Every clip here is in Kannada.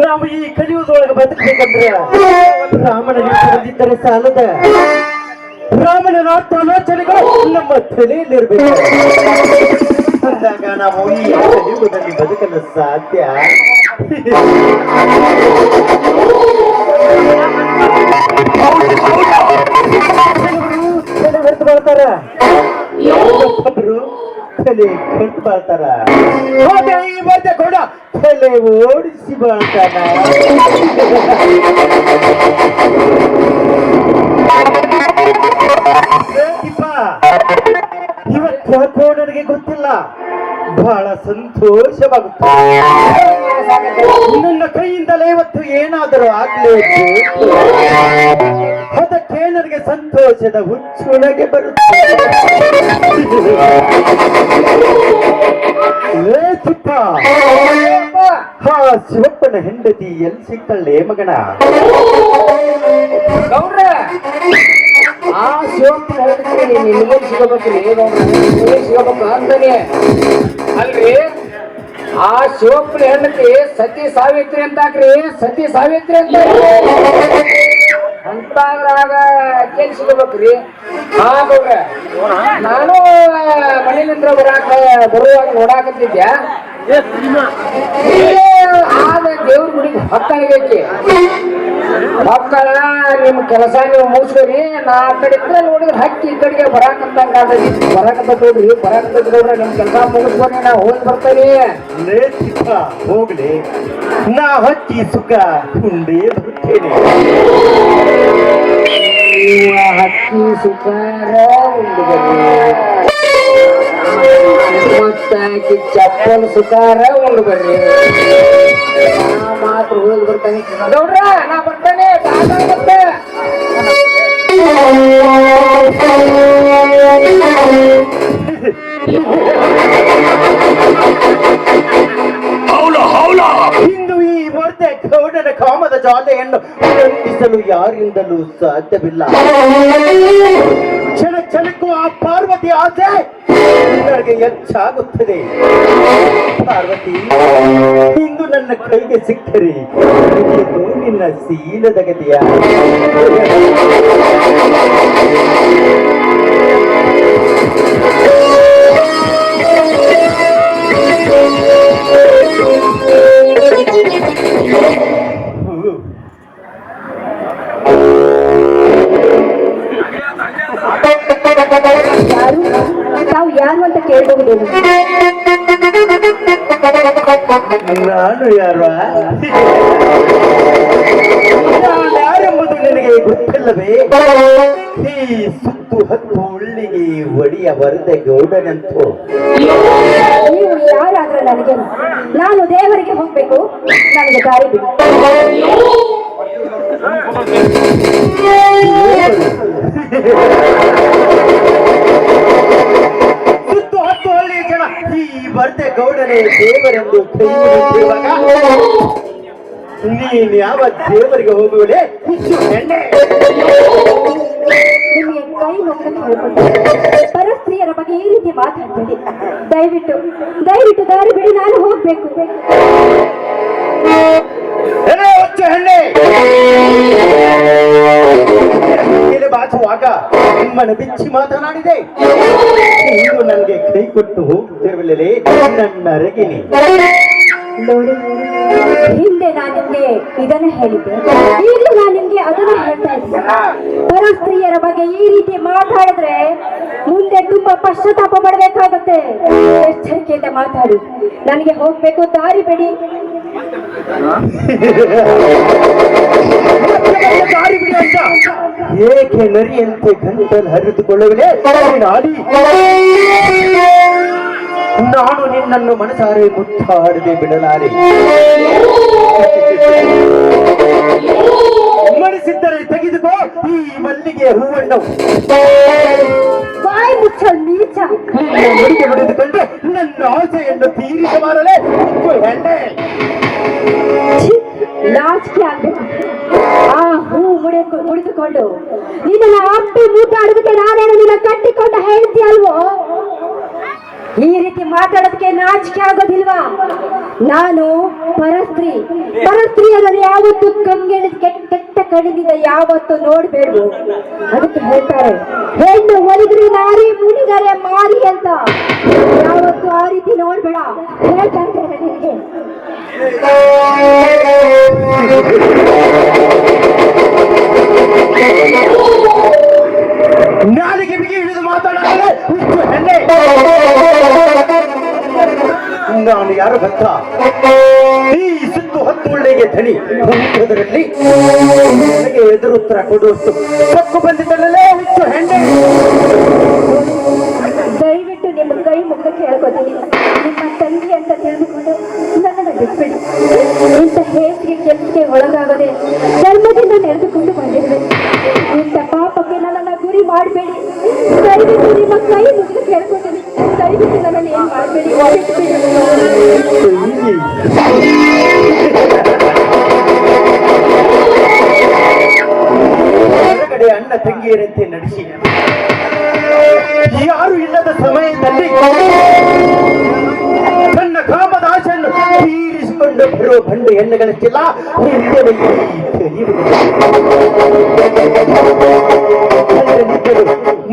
ನಾವು ಈ ಕಲಿಯುಗದೊಳಗೆ ಬದುಕಬೇಕಂದ್ರೆ ರಾಮನ ಬಂದಿದ್ದರೆ ಸಾಲದ. ರಾಮನ ಆಲೋಚನೆಗಳು ನಮ್ಮ ತಲೆಯಲ್ಲಿರ್ಬೇಕು. ಅಂದಾಗ ನಾವು ಈ ಕಲಿಯುಗದಲ್ಲಿ ಬದುಕಲು ಸಾಧ್ಯ. ಹೊರತು ಬರ್ತಾರ ಒಬ್ಬೊಬ್ರು ತಲೆ ಕೆಟ್ಟು ಬಾಳ್ತಾರ. ಈ ಮಧ್ಯೆ ಕೂಡ ತಲೆ ಓಡಿಸಿ ಬಾಳ್ತಾನ. ಇವತ್ತು ಯಾಕೋ ನನಗೆ ಗೊತ್ತಿಲ್ಲ, ಬಹಳ ಸಂತೋಷವಾಗುತ್ತೆ. ನನ್ನ ಕೈಯಿಂದಲೇ ಇವತ್ತು ಏನಾದರೂ ಆಗ್ಲೇಬೇಕು. ಅದಕ್ಕೆ ನನಗೆ ಸಂತೋಷದ ಹುಚ್ಚುಳಗೆ ಬರುತ್ತೆ. ಹಾ, ಶಿವಪ್ಪನ ಹೆಂಡತಿ ಎಲ್ಲಿ ಸಿಕ್ಕಳ್ಳೇ ಮಗನ? ಆ ಶಿವಪ್ಪನ ಹೆಂಡತಿ ನಿಮಗೆ ಸಿಗಬೇಕ್ರಿ, ಸಿಗಬೇಕು ಅಂತಾನೆ ಅಲ್ರಿ. ಆ ಶಿವಪ್ಪನ ಹೆಂಡತಿ ಸತಿ ಸಾವಿತ್ರಿ ಅಂತಾಕ್ರಿ, ಸತಿ ಸಾವಿತ್ರಿ ಅಂತ ಅಂತಾಗ ಕೇಳಿ ಸಿಗಬೇಕ್ರಿ. ಹಾ ಗೌಡ್ರ, ನಾನು ಮನೆಯಿಂದ ಬರುವಾಗ ನೋಡಾಕತ್ತಿದ್ದೆ. ಆದ ದೇವ್ರ ಗುಡಿಗೆ ಹೊತ್ತಾಗೈತಿ. ಮಕ್ಕಳ ನಿಮ್ ಕೆಲಸ ನೀವು ಮುಗಿಸ್ರಿ, ನಾ ಆ ಕಡೆ ಇದ್ರೆ ನೋಡಿದ್ರೆ ಹಕ್ಕಿ ಈ ಕಡೆಗೆ ಬರಾಕಂತ ನೋಡ್ರಿ. ಬರಾಕಂತ ನಿಮ್ ಕೆಲಸ ಮುಗಿಸ್ಕೊಂಡ್ರೆ ನಾ ಹೋಗಿ ಬರ್ತೇನೆ. ಹೋಗ್ಲಿ, ನಾ ಹಕ್ಕಿ ಸುಖ ಕುಂಡೇ ಬರ್ತೇನೆ. ಹಕ್ಕಿ ಸುಖಾರ ಉಂಡು ಬರ್ರಿ, ಮತ್ತಾಕಿ ಚಪ್ಪಲ್ ಸುಖಾರ ಉಂಡು ಬರ್ರಿ. ನಾ ಮಾತ್ರ ಹೋಗಿ ಬರ್ತಾನೆ ಗೌಡ್ರ, ನಾ ಬರ್ತಾನೆ. ಮತ್ತೆ ಇಂದು ಈ ವರ್ತೆ ಗೌಡನ ಕಾಮದ ಜಾಲೆಯನ್ನು ಖಂಡಿಸಲು ಯಾರಿಂದಲೂ ಸಾಧ್ಯವಿಲ್ಲ. ಕ್ಷಣ ಕ್ಷಣಕ್ಕೂ ಆ ಪಾರ್ವತಿ ಆಸೆ ನನಗೆ ಹೆಚ್ಚಾಗುತ್ತದೆ. ಪಾರ್ವತಿ ಇಂದು ನನ್ನ ಕೈಗೆ ಸಿಕ್ಕರೆ ಇದು ನಿನ್ನ ಶೀಲದ ಗತಿಯ. ತಾವು ಯಾರು ಅಂತ ಕೇಳಬಹುದೇನು? ನಾನು ಯಾರೆಂಬುದು ನಿನಗೆ ಗೊತ್ತಿಲ್ಲವೇ? ಈ ಸುತ್ತು ಹತ್ತು ಉಳ್ಳಿಗೆ ಒಡಿಯ ವರದೆ ಗೌಡನಂತೂ. ನೀವು ಯಾರಾದ್ರೂ ನನಗೆ, ನಾನು ದೇವರಿಗೆ ಹೋಗ್ಬೇಕು, ನನಗೆ ದಾರಿ ಬಿಡಿ. ಸುತ್ತು ಹತ್ತು ಹಳ್ಳಿ ಜನ ಈ ಬರ್ದೆ ಗೌಡನೇ ದೇವರೆಂದು ಕೈ ಮುಗಿಯುವಾಗ ನೀನ್ ಯಾವ ದೇವರಿಗೆ ಹೋಗುವುದೇ? ನಿಮಗೆ ಕೈ ಮುಗಿದು ಪರಸ್ತ್ರೀಯರ ಬಗ್ಗೆ ಈ ರೀತಿ ಮಾತಾಡ್ಬೇಡಿ. ದಯವಿಟ್ಟು ದಯವಿಟ್ಟು ದಾರಿ ಬಿಡಿ, ನಾನು ಹೋಗ್ಬೇಕು. ಬಾಚುವಾಗ ನಿಮ್ಮನ್ನು ಬಿಚ್ಚಿ ಮಾತನಾಡಿದೆ. ಇಂದು ನನಗೆ ಕೈ ಕೊಟ್ಟು ಹೋಗುತ್ತಿರಲಿಲ್ಲೇ ನನ್ನ ರಗಿನಿ. ನೋಡಿ, ಹಿಂದೆ ನಾನು ನಿಮ್ಗೆ ಇದನ್ನ ಹೇಳಿದ್ದೆ, ಈಗ ನಾನು ನಿಮ್ಗೆ ಅದನ್ನ ಹೇಳ್ತಾ ಇದ್ದೆ. ಪರಸ್ತ್ರೀಯರ ಬಗ್ಗೆ ಈ ರೀತಿ ಮಾತಾಡಿದ್ರೆ ಮುಂದೆ ತುಂಬಾ ಪಶ್ಚಾತ್ತಾಪ ಪಡಬೇಕಾಗುತ್ತೆ. ಎಚ್ಚರಿಕೆಯಿಂದ ಮಾತಾಡಿ, ನನಗೆ ಹೋಗ್ಬೇಕು, ದಾರಿ ಬಿಡಿ. ದಾರಿ ಬಿಡಿ ಅಂತ ಏಕೆ ನರಿಯಂತೆ ಗಂಟಲು ಹರಿದುಕೊಳ್ಳುವುದೇ? ನಾಡಿ ನಾನು ನಿನ್ನನ್ನು ಮನಸಾರೆ ಮುತ್ತಾಡದೆ ಬಿಡಲಾರೆ. ಮನಸ್ಸಿದ್ದ ಮಲ್ಲಿಗೆ ಹೂವನ್ನು ಬಾಯಿ ಮುಚ್ಚೋ ನೀಚ. ಮುಡಿಗೆ ಹೊಡೆದುಕೊಂಡು ನನ್ನ ಆಸೆಯನ್ನು ತೀರಿಸಬಾರದೆ ಹೆಣ್ಣೆ. ಛೀ, ನಾಚಿಕೆ ಆಗ್ಬೇಕು. ಆ ಹೂ ಮುಡಿದುಕೊಂಡು ನಿನ್ನ ಅಪ್ಪಿ ಮೂಟಾಡೋದಕ್ಕೆ ನಾನೇನು ನಿನ್ನ ಕಟ್ಟಿಕೊಂಡು ಹೇಳ್ತಿ ಅಲ್ವೋ? ಈ ರೀತಿ ಮಾತಾಡೋದಕ್ಕೆ ನಾಚಿಕೆ ಆಗೋದಿಲ್ವಾ? ನಾನು ಪರಸ್ತ್ರೀ. ಪರಸ್ತ್ರೀಯರಲ್ಲಿ ಯಾವತ್ತು ಕಂಗೆಳಿದ ಕೆಟ್ಟ ಕಣಿದಿಂದ ಯಾವತ್ತು ನೋಡ್ಬೇಡ್ದು. ಅದಕ್ಕೆ ಹೇಳ್ತಾರೆ, ಹೆಣ್ಣು ಒಲಿದ್ರೆ ನಾರಿ, ಮುನಿದರೆ ಮಾರಿ ಅಂತ. ಯಾವತ್ತು ಆ ರೀತಿ ನೋಡ್ಬೇಡ ಹೇಳ್ತಾ ಇದ್ದಾರೆ ನಿನಗೆ. ನಾಲಿಗೆ ಬಿಗಿ ಹಿಡಿದು ಮಾತಾಡಲು ಹೆಣ್ಣೆ. ನಾನು ಯಾರು ಭತ್ತ? ಈ ಸುತ್ತು ಹತ್ತುಳ್ಳೆಗೆ ಧನಿ ಅದರಲ್ಲಿ ನನಗೆ ಎದುರುತ್ತರ ಕೊಡುವಷ್ಟು ಸಕ್ಕು ಬಂದಿದ್ದಲ್ಲೇ ಹುಚ್ಚು ಹೆಣ್ಣೆ. ದಯವಿಟ್ಟು ನಿಮ್ಮ ಕೈ ಮುಖ ಕೇಳ್ಕೊತೀನಿ. ನಿಮ್ಮ ತಂಗಿ ಅಂತ ತಿಳಿದುಕೊಂಡು ನನ್ನನ್ನು ಬಿಟ್ಬಿಡಿ. ಇಂಥ ಹೇಸಿಗೆ ಕೆಲಸಕ್ಕೆ ಒಳಗಾಗದೆ ಧರ್ಮದಿಂದ ನಡೆದುಕೊಂಡು ಬಂದಿರುವೆ. ಇಂಥ ಪಾಪಕ್ಕೆ ನನ್ನನ್ನು ಗುರಿ ಮಾಡಬೇಡಿ. ದಯವಿಟ್ಟು ನಿಮ್ಮ ಕೈ ಮುಖ ಕೇಳ್ಕೊತೀನಿ. ದಯವಿಟ್ಟು ನನ್ನನ್ನು ಏನು ಮಾಡಬೇಡಿ, ಬಿಟ್ಬಿಡಿ. ಹೊರಗಡೆ ಅಣ್ಣ ತಂಗಿಯರಂತೆ ನಡೆಸಿ ಯಾರು ಇಲ್ಲದ ಸಮಯದಲ್ಲಿ ತನ್ನ ಕಾಮದ ಆಶೆಯನ್ನು ತೀರಿಸಿಕೊಂಡು ಬರುವ ಬಂಡು ಹೆಣ್ಣುಗಳಕ್ಕೆಲ್ಲ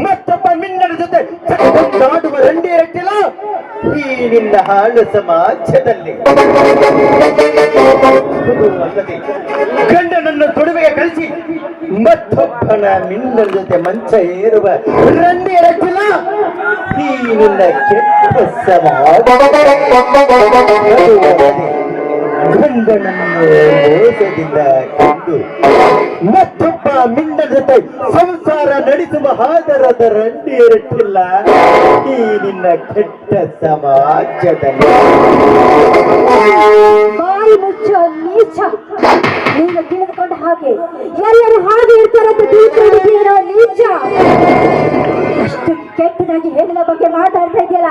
ಮತ್ತೊಬ್ಬ ಮಿನ್ನರ ಜೊತೆ ನಾಡುವ ರಂಡಿಯರಕ್ಕೆಲ್ಲ ಈ ನಿನ್ನ ಹಾಳು ಸಮಾಜದಲ್ಲಿ ಅಲ್ಲದೆ ಗಂಡನನ್ನು ತೊಡುವೆಗೆ ಕಳಿಸಿ ಮತ್ತೊಬ್ಬನ ಮಿನ್ನರ ಜೊತೆ ಮಂಚ ಏರುವ ರಂಡಿಯರಕ್ಕೆಲ್ಲ ಈ ನಿನ್ನ ಕೆಟ್ಟ ಸಮಾಜ. ಗಂಡನನ್ನು ಮೋಸದಿಂದ ಕೊಂಡು ಮತ್ತೊಬ್ಬ ಮಿಂಡ ಜೊತೆ ಸಂಸಾರ ನಡೆಸುವ ಆದರದ ರಂಡಿಯರಟ್ಟಿಲ್ಲ ಈ ನಿನ್ನ ಕೆಟ್ಟ ಸಮಾಜದಲ್ಲಿ. ಬಾಯಿ ಮುಚ್ಚೋ ನೀಚ. ನೀನು ತಿಳಿದುಕೊಂಡ ಹಾಗೆ ಎಲ್ಲರೂ ಹಾಗೆ ಇರ್ತಾರೆ ಅಂತ ತಿಳ್ಕೊಂಡಿದ್ದೀರೋ ನೀಚ. ಅಷ್ಟು ಕೆಟ್ಟದಾಗಿ ಹೆಣ್ಣಿನ ಬಗ್ಗೆ ಮಾತಾಡ್ತಾ ಇದೆಯಲ್ಲ,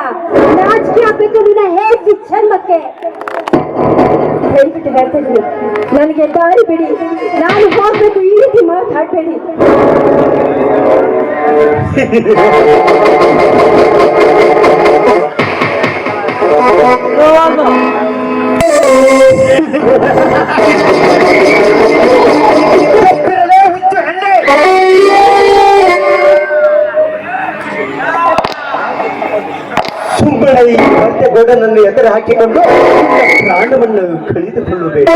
ನಾಚಿಕೆ ಆಗ್ಬೇಕು ನಿನ್ನ ಹೇಸಿ ಜನ್ಮಕ್ಕೆ. ದಯವಿಟ್ಟು ಹೇಳ್ತಾ ಇದ್ದೀನಿ, ನನಗೆ ದಾರಿ ಬಿಡಿ. ನಾನು ಹೋಗ್ಬೇಕು. ಈ ರೀತಿ ಮಾತಾಡ್ಬೇಡಿ. ಹುಚ್ಚು ಹೆಣ್ಣೆ. ಸುಮ್ಮನೆ ಈ ಮತ್ತೆ ಗೋಡನನ್ನು ಎದುರು ಹಾಕಿಕೊಂಡು ಪ್ರಾಣವನ್ನು ಕಳೆದುಕೊಳ್ಳಬೇಕು.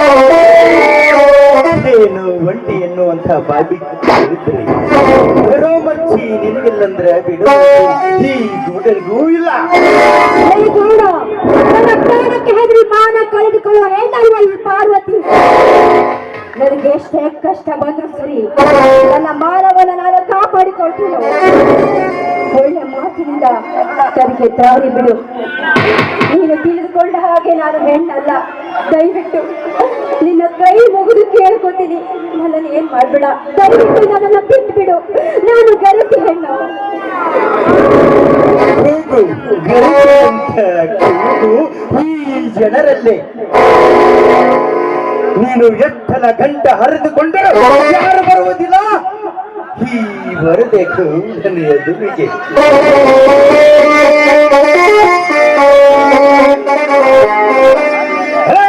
ಏನು ಒಂಟಿ ಎನ್ನುವಂತ ಬಾಬಿ ಹೇಳಿದ್ರಿ. ಬರೋ ಮಚ್ಚಿ ನಿನಗಿಲ್ಲಂದ್ರೆ ಬಿಡು, ಈ ಗೋಡನಿಗೂ ಇಲ್ಲ. ನನ್ನ ಪ್ರಾಣಕ್ಕೆ ಹೆದರಿ ಮಾನ ಕಳೆದುಕೊಳ್ಳುವ ಹೆಣ್ಣಲ್ವ ಈ ಪಾರ್ವತಿ. ನನಗೆ ಎಷ್ಟೇ ಕಷ್ಟ ಬಂದ್ರು ಸರಿ, ನನ್ನ ಮಾನವನ ನಾನು ಕಾಪಾಡಿಕೊಳ್ತೀನಿ. ಒಳ್ಳೆ ಮಾತಿನಿಂದ ನನಗೆ ದಾರಿ ಬಿಡು. ನೀನು ತಿಳಿದುಕೊಂಡ ಹಾಗೆ ನಾನು ಹೆಣ್ಣಲ್ಲ. ದಯವಿಟ್ಟು ನಿನ್ನ ಕೈ ಮುಗಿದು ಕೇಳ್ಕೊತೀನಿ, ನನ್ನನ್ನು ಏನ್ ಮಾಡ್ಬೇಡ. ದಯವಿಟ್ಟು ನನ್ನನ್ನು ಬಿಟ್ಟು ಬಿಡು. ನಾನು ಗರತಿ ಹೆಣ್ಣು. ಈ ಜನರಲ್ಲೇ ನೀನು ಎತ್ತಲ ಗಂಟ ಹರಿದುಕೊಂಡರೂ ಯಾರು ಬರುವುದಿಲ್ಲ ಈ ವರದೆ ಗೌಡನ ಎದುರಿಗೆ.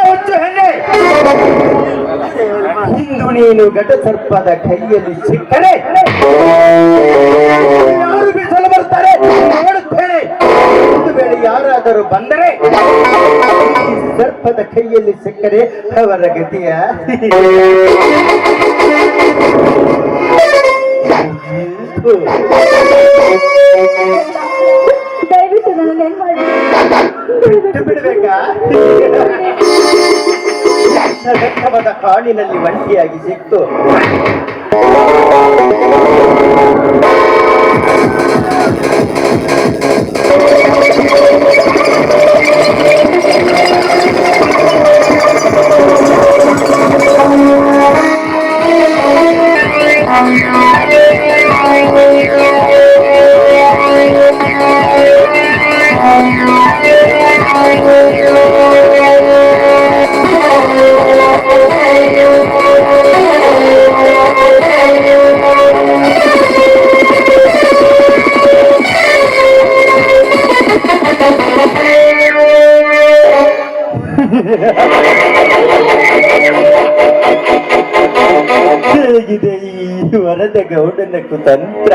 ಹುಚ್ಚು ಹೆಣ್ಣೆ, ಇಂದು ನೀನು ಘಟ ಸರ್ಪದ ಕೈಯಲ್ಲಿ ಸಿಕ್ಕರೆ ಯಾರು ಬಿಸಲು ಬರ್ತಾರೆ ನೋಡುತ್ತೇನೆ. ಒಂದು ವೇಳೆ ಯಾರಾದರೂ ಬಂದರೆ ಸರ್ಪದ ಕೈಯಲ್ಲಿ ಸಿಕ್ಕರೆ ಅವರ ಗತಿಯ ದಯವಿಟ್ಟು ನನ್ನ ಮಾಡಿ ಬಿಟ್ಟು ಬಿಡಬೇಕಾ? ಬೆಟ್ಟವಾದ ಕಾಡಿನಲ್ಲಿ ಒಂಟಿಯಾಗಿ ಸಿಕ್ತು. ಹೇಗಿದೆ ಈ ವರದ ಗೌಡನ ಕುತಂತ್ರ?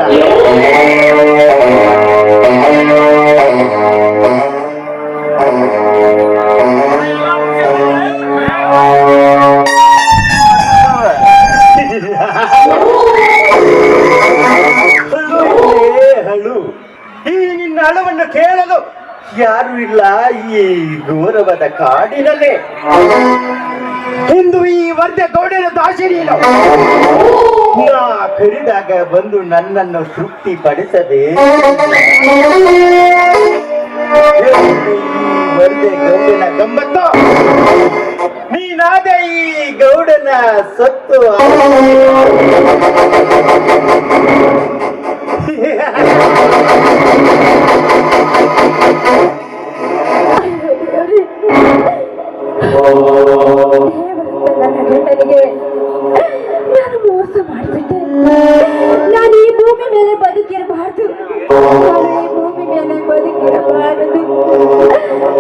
ಹಳು ಈ ನಿನ್ನ ಹಳವನ್ನು ಕೇಳಲು ಯಾರು ಇಲ್ಲ ಈ ಘೋರವಾದ ಕಾಡಿನಲ್ಲೇ. ಇಂದು ಈ ವರ್ಧ ಗೌಡನ ದಾಶಿನೀನು ನಾ ಕರೆದಾಗ ಬಂದು ನನ್ನನ್ನು ತೃಪ್ತಿ ಪಡಿಸಬೇಕು. ವರ್ಧೆ ಗೌಡನ ಗಮ್ಮತ್ತು, ನೀನಾದ ಈ ಗೌಡನ ಸತ್ತು. ನನ್ನ ಗಂಡನಿಗೆ ನಾನು ಮೋಸ ಮಾಡಿಬಿಟ್ಟೆ. ನಾನು ಈ ಭೂಮಿ ಮೇಲೆ ಬದುಕಿರಬಾರ್ದು, ನಾನು ಈ ಭೂಮಿ ಮೇಲೆ ಬದುಕಿರಬಾರದು.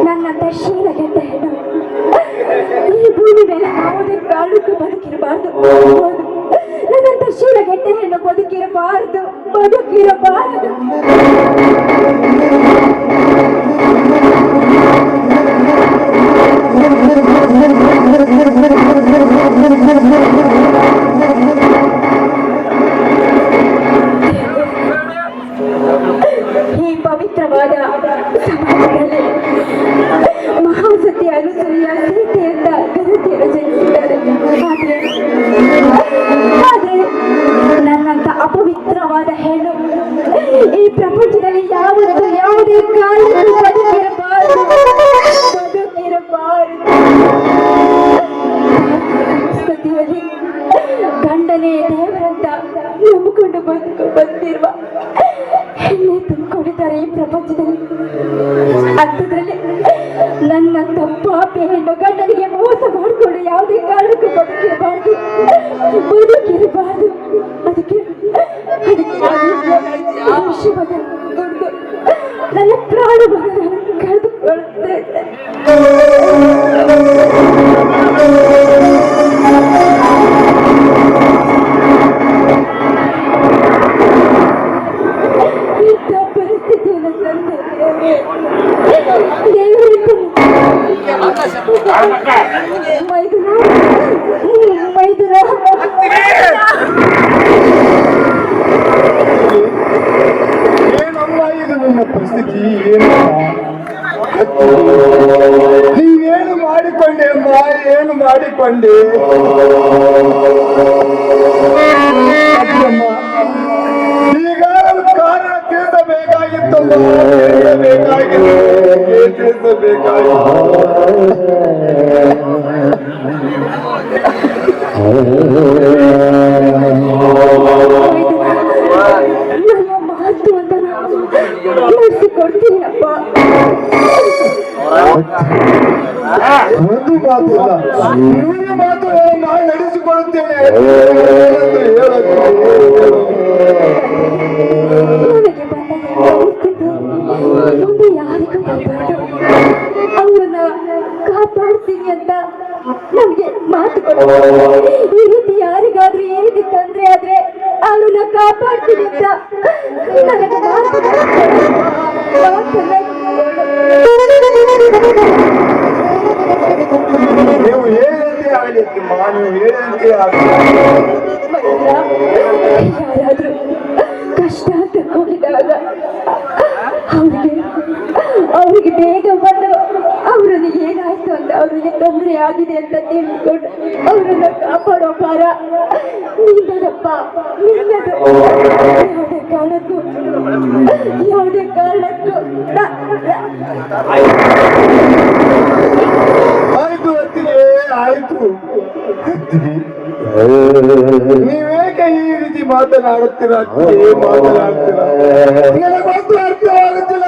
ನನ್ನಂತ ಶೀಲಗೆಟ್ಟ ಹೆಣ್ಣು ಈ ಭೂಮಿ ಮೇಲೆ ಯಾವುದೇ ಕಾರಣಕ್ಕೂ ಬದುಕಿರಬಾರ್ದು. ನನ್ನಂತ ಶೀಲಗೆಟ್ಟ ಹೆಣ್ಣು ಬದುಕಿರಬಾರದು, ಬದುಕಿರಬಾರದು. ಈ ಪವಿತ್ರವಾದ ಸಮಾಜದಲ್ಲಿ ಮಹಾಸತಿ ಅನುಸೂಯ ಸೀತೆಯಿಂದ ಗರುತಿಯರು ಜನಿಸಿದ್ದಾರೆ. ಆದ್ರೆ ನನ್ನಂತ ಅಪವಿತ್ರವಾದ ಹೆಣ್ಣು ಈ ಪ್ರಪಂಚದಲ್ಲಿ ಯಾವತ್ತೂ ಯಾವುದೇ ಕಾರಣಕ್ಕೂ ಬದುಕಿರಬಾರದು, ಬದುಕಿರಬಾರದು. ಸಂಸ್ಕೃತಿಯಲ್ಲಿ ಗಂಡನೇ ದೇವರಂತ ನಂಬಿಕೊಂಡು ಬಂದಿರುವ ಹೆಣ್ಣೆ ತುಂಬಿಕೊಂಡಿದ್ದಾರೆ ಈ ಪ್ರಪಂಚದಲ್ಲಿ. ಅಂಥದ್ರಲ್ಲಿ ನನ್ನಂತ ಪಾಪಿ ಹೆಣ್ಣು ಗಂಡನಿಗೆ ಮೋಸ ಮಾಡಿಕೊಂಡು ಯಾವುದೇ ಕಾರಣಕ್ಕೂ ಬದುಕಿರಬಾರದು, ಬದುಕಿರಬಾರದು. ಅದಕ್ಕೆ ನನ್ನ ಪ್ರಾಣವನ್ನು ಕಳೆದುಕೊಳ್ಳುತ್ತೇನೆ. ಇಂಥ ಪರಿಸ್ಥಿತಿಯನ್ನು ಮೈದುನ ಏನಮ್ಮ ಇದು ನನ್ನ ಪರಿಸ್ಥಿತಿ? ನೀವೇನು ಮಾಡಿಕೊಂಡೆ ಅಮ್ಮ, ಏನು ಮಾಡಿಕೊಂಡೆ? ಈಗ ಕಾರಣ ತಿಳಿಸಬೇಕಾಗಿತ್ತಮ್ಮ, ನನ್ನ ಮಾತು ಅಂತ ನಡೆಸಿಕೊಡ್ತೀನಪ್ಪ. ಒಂದು ಮಾತು ಅಲ್ಲ, ನೂರು ಮಾತು ನಾನು ನಡೆಸಿಕೊಳ್ಳುತ್ತೇನೆ. ನನಗೆ ಬಂದ ಪರಿಸ್ಥಿತಿ ಮುಂದೆ ಯಾರಿಗೂ ಬರಬಾರ್ದು. ಅವರನ್ನ ಕಾಪಾಡ್ತೀನಿ ಅಂತ ನಮ್ಗೆ ಮಾತು ಕೊಡ್ತಾರೆ. ಈ ರೀತಿ ಯಾರಿಗಾದ್ರೂ ಈ ರೀತಿ ತೊಂದರೆ ಆದ್ರೆ ಅವ್ರನ್ನ ಕಾಪಾಡ್ತೀನಿ ಅಂತ ನನಗೆ ಮಾತು ನೀವು ಹೇಳಂತೆ ಆಗಲಿ ಅಮ್ಮ, ನೀವು ಹೇಳಂತೆ ಆಗಲಿ. ಯಾರಾದ್ರೂ ಕಷ್ಟ ಅಂತ ಹೋಗಿದಾಗ ಅವ್ರಿಗೆ ಬೇಗ ಬಂದು ಅವರನ್ನು ಏನಾಯ್ತು ಅಂತ ಅವರಿಗೆ ತೊಂದರೆ ಆಗಿದೆ ಅಂತ ತಿಳಿದುಕೊಂಡು ಅವರನ್ನು ಕಾಪಾಡೋ ಭಾರ ನಿನ್ನದಪ್ಪ, ನಿನ್ನದು. ಯಾವುದೇ ಕಾರಣಕ್ಕೂ ಆಯ್ತು ಅತ್ತಿಗೆ, ಆಯ್ತು. ನೀವೇಕೆ ಈ ರೀತಿ ಮಾತನಾಡುತ್ತೀರ ಅತ್ತಿಗೆ ಮಾತನಾಡ್ತೀರ ನನಗೊಂದು ಅರ್ಥವಾಗುತ್ತಿಲ್ಲ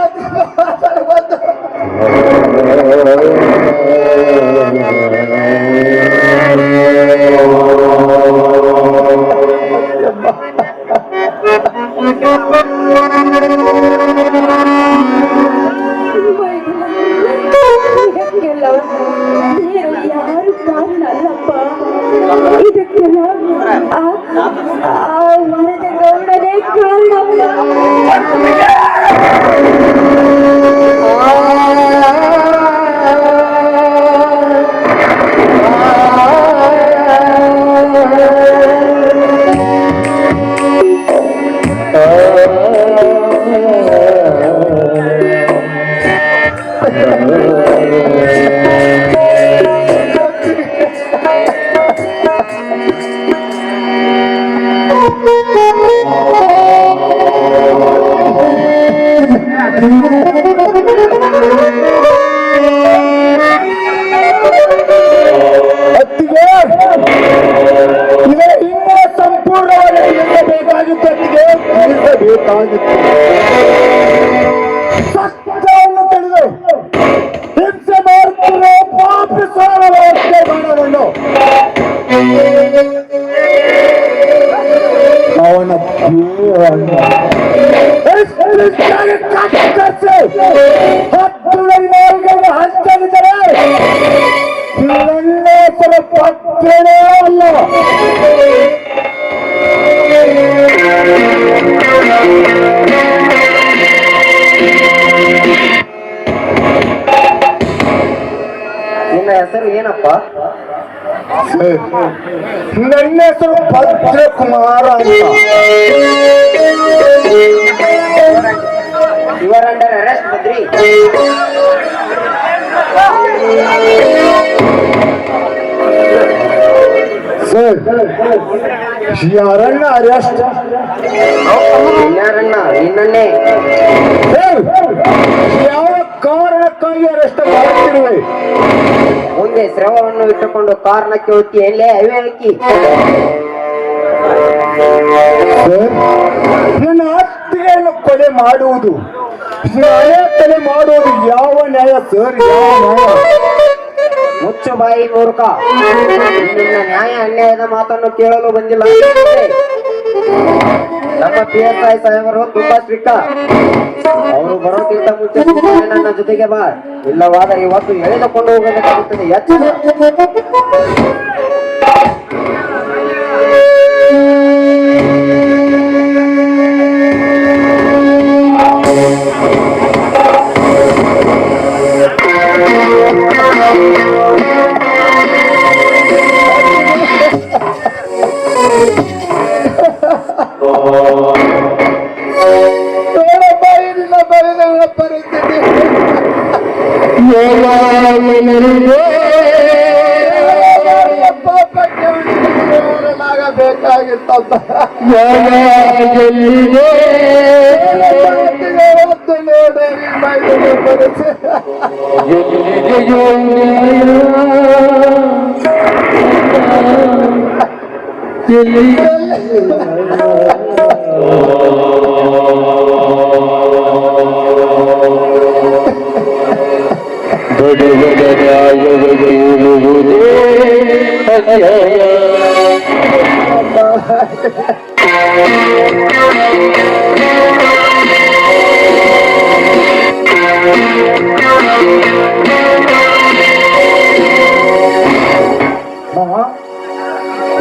ಇದಕ್ಕೆಲ್ಲ ಬೇರೆ ಯಾರು ಕಾರಣ ಅಲ್ಲಪ್ಪ. ಇದಕ್ಕೆಲ್ಲ ಆ ವರದ ಗೌಡನೇ ಕಾರಣ. ಅತ್ತಿಗೆ ಇದೇ ಇನ್ನೂ ಸಂಪೂರ್ಣವಾಗಿ ತಿಳಿಸಬೇಕಾಗಿತ್ತು ಅತ್ತಿಗೆ ತಿಳಿಸಬೇಕಾಗಿತ್ತು ಸತ್ಯವನ್ನು ತಿಳಿದು ಹಿಂಸೆ ಮಾಡುತ್ತಿರೋ ಪಾಪಿಸುವ ವ್ಯವಸ್ಥೆ ಮಾಡಬಲ್ಲು ಅವನ ಹಂಚಲಿದ್ದಾರೆ ನನ್ನೇಸರ ಪತ್ರನೇ ಅಲ್ಲ ನಿನ್ನ ಹೆಸರು ಏನಪ್ಪ? ನನ್ನ ಹೆಸರು ಭದ್ರಕುಮಾರ ಅಂತ. Your under arrest Badri. Sir ಯಾರನ್ನ ಅರೆಸ್ಟ್? ಯಾರಣ್ಣ? ನಿನ್ನನ್ನೇ. ಯಾವ ಕಾರಣಕ್ಕಾಗಿ ಅರೆಸ್ಟ್ ಮಾಡುತ್ತಿರುವೆ? ಮುಂದೆ ಶ್ರವವನ್ನು ಇಟ್ಟುಕೊಂಡು ಕಾರಣಕ್ಕೆ ಹೋಗಿ ಎಲ್ಲೇ ಅವಿವೇಕಿ. ಸರ್ ನನ್ನ ಅತ್ತಿಗೆಯನ್ನು ಕೊಲೆ ಮಾಡುವುದು ಕೊಲೆ ಮಾಡುವುದು ಯಾವ ನ್ಯಾಯ ಸರ್? ಯಾವ ನ್ಯಾಯ? ಮುಚ್ಚು ಬಾಯಿ ಮೂರ್ಖ. ನಿನ್ನ ನ್ಯಾಯ ಅನ್ಯಾಯದ ಮಾತನ್ನು ಕೇಳಲು ಬಂದಿಲ್ಲ. ನಮ್ಮ PSI ಸಾಹೇಬರು ತುಂಬಾ ಸ್ಟ್ರಿಕ್ಟ್. ಅವರು ಬರೋಕ್ಕಿಂತ ಮುಂಚೆ ಸುಮ್ಮನೆ ನನ್ನ ಜೊತೆಗೆ ಬಾ, ಇಲ್ಲವಾದರೆ ಇವತ್ತು ಎಳೆದುಕೊಂಡು ಹೋಗಬೇಕಾಗುತ್ತದೆ. ಎಚ್ಚರ. ಬೇಕಾಗಿತ್ತಂತ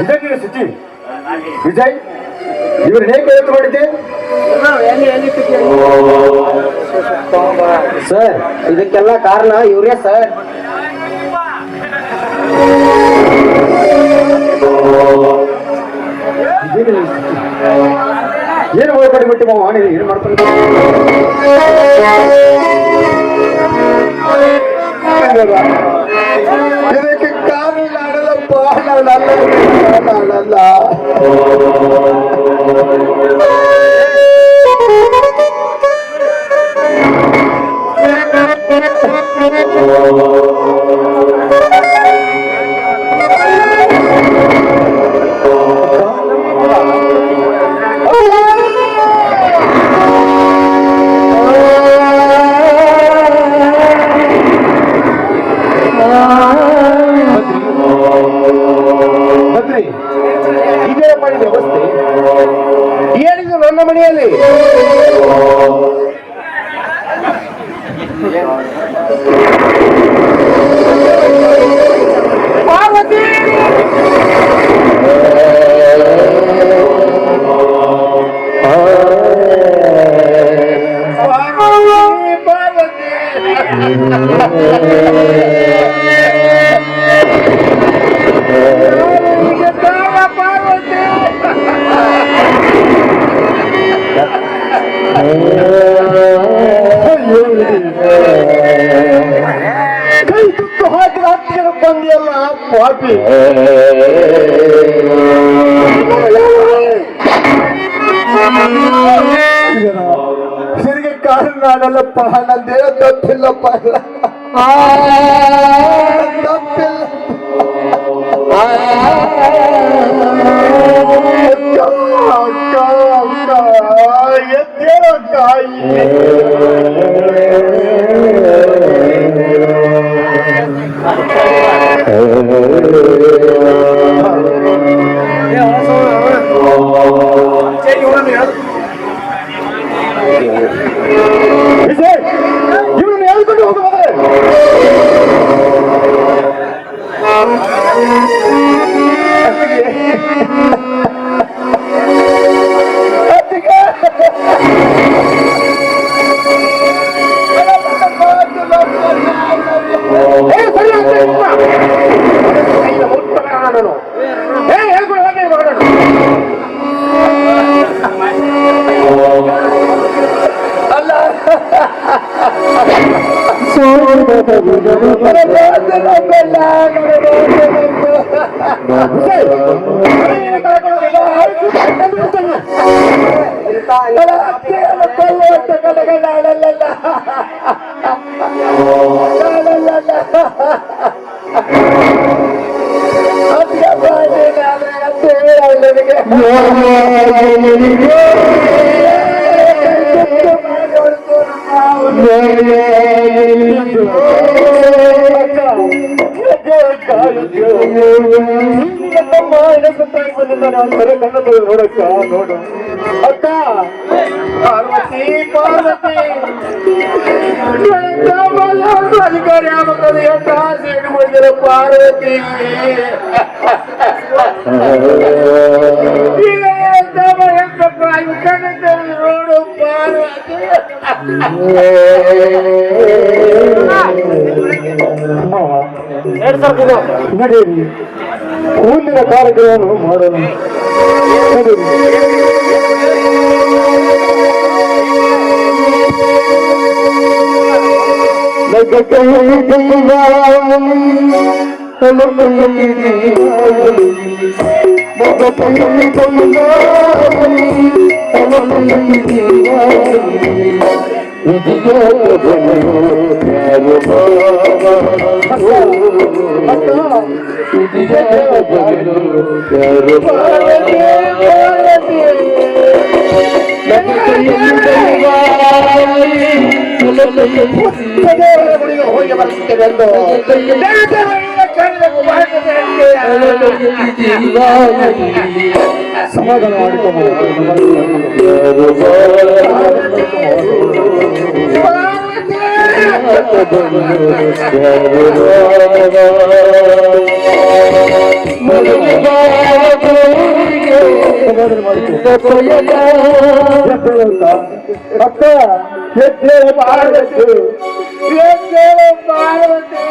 ಇದಕ್ಕೆ ಸ್ಥಿತಿ ವಿಜಯ್ ಇವರು ಹೇಗೆ ಎತ್ತು ಮಾಡಿದ್ದೆ ಸರ್? ಇದಕ್ಕೆಲ್ಲ ಕಾರಣ ಇವರೇ ಸರ್. ಏನು ಒಳಪಡಿಬಿಟ್ಟು ಮಾವ ನೀನು ಏನು ಮಾಡ್ಕೊಂಡು ಇದಕ್ಕೆ ಕಾರಣ ಆಡಲಪ್ಪ ಆಡಲ್ಲ ಮನೆಯಲ್ಲಿ ಪಾರ್ವತಿ ಕೈ ತುತ್ತು ಹಾಕಿ ಹತ್ತಿರ ಬಂದಿಯಲ್ಲ ಪಾಪಿ. ಸರಿಗೆ ಕಾರಣ ನಾನಲ್ಲಪ್ಪ, ನಂದೇನೋ ತಪ್ಪಿಲ್ಲಪ್ಪ, ತಪ್ಪಿಲ್ಲ. ಅಕ್ಕ ಅಕ್ಕ ಎದ್ದೇಳೋ ತಾಯಿ. ವಿಜಯ್, ಇವನನ್ನು ಹೇಳ್ಕೊಂಡು ಹೋಗುವ. ನೋಡಕ್ಕ ನೋಡು ಅಕ್ಕ, ಪಾರ್ವತಿ ಪಾರ್ವತಿ ಅಧಿಕಾರಿ ಆಗ್ಬೇಕದು ಎಷ್ಟು ಆಸೆ ಇಟ್ಕೊಂಡಿದ್ದಾರೆ ಪಾರ್ವತಿ. ಈಗ ನೋಡು ಪಾರ್ವತಿ. ನಡೀರಿ, ಮುಂದಿನ ಕಾರ್ಯಕ್ರಮವನ್ನು ಮಾಡೋಣ. ಹೋಗಿ ಬರ್ತೇವೆ ಸಮಾಧಾನ ಮಾಡಿಕೊಂಡು ಅಕ್ಕ ಎದ್ದೇಳು ಪಾರ್ವತಿ, ಎದ್ದೇಳು ಪಾರ್ವತಿ,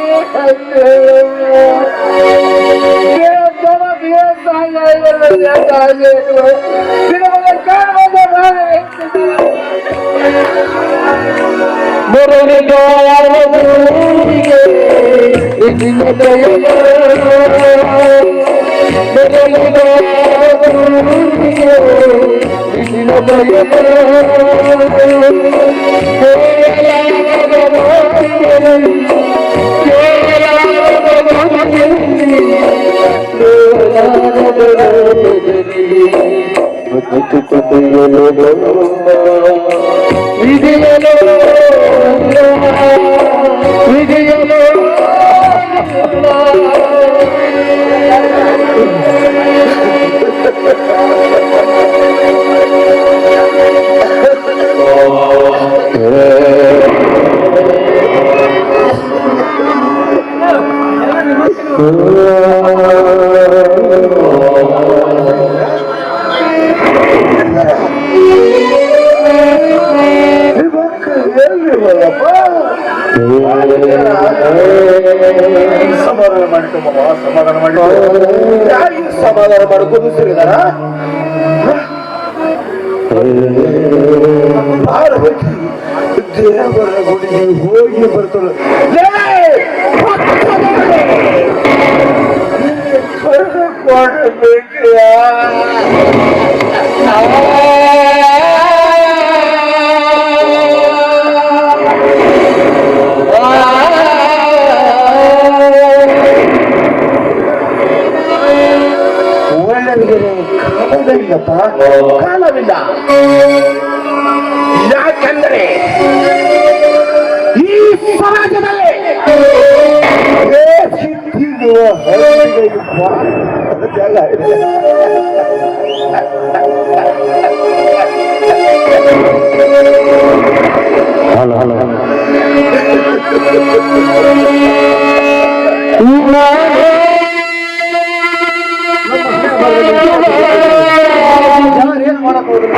ಸಮಾಧಾನ ಮಾಡಿಟ್ಟು ಮಾವ, ಸಮಾಧಾನ ಮಾಡಿಟ್ಟು. ಯಾರಿಗೆ ಸಮಾಧಾನ ಮಾಡ್ಕೊಂಡು ಸಿರಿದಾರ ದೇವರ ಗುಡಿಗೆ ಹೋಗಿ ಬರ್ತಾಳೆ. ಒಳ್ಳೆಯದಿಗೆ ಕಾಲವಿಲ್ಲಪ್ಪ, ಕಾಲವಿಲ್ಲ. ಯಾಕಂದರೆ ಈ ಸಮಾಜದಲ್ಲಿ ಸಿದ್ಧಿರುವ ಹಳ್ಳಿಗೆ ಮಾತ್ರ ಜಾಗ ಇದೆ. ಏನ್ ಮಾಡಕ್ ಹೋದ್ರು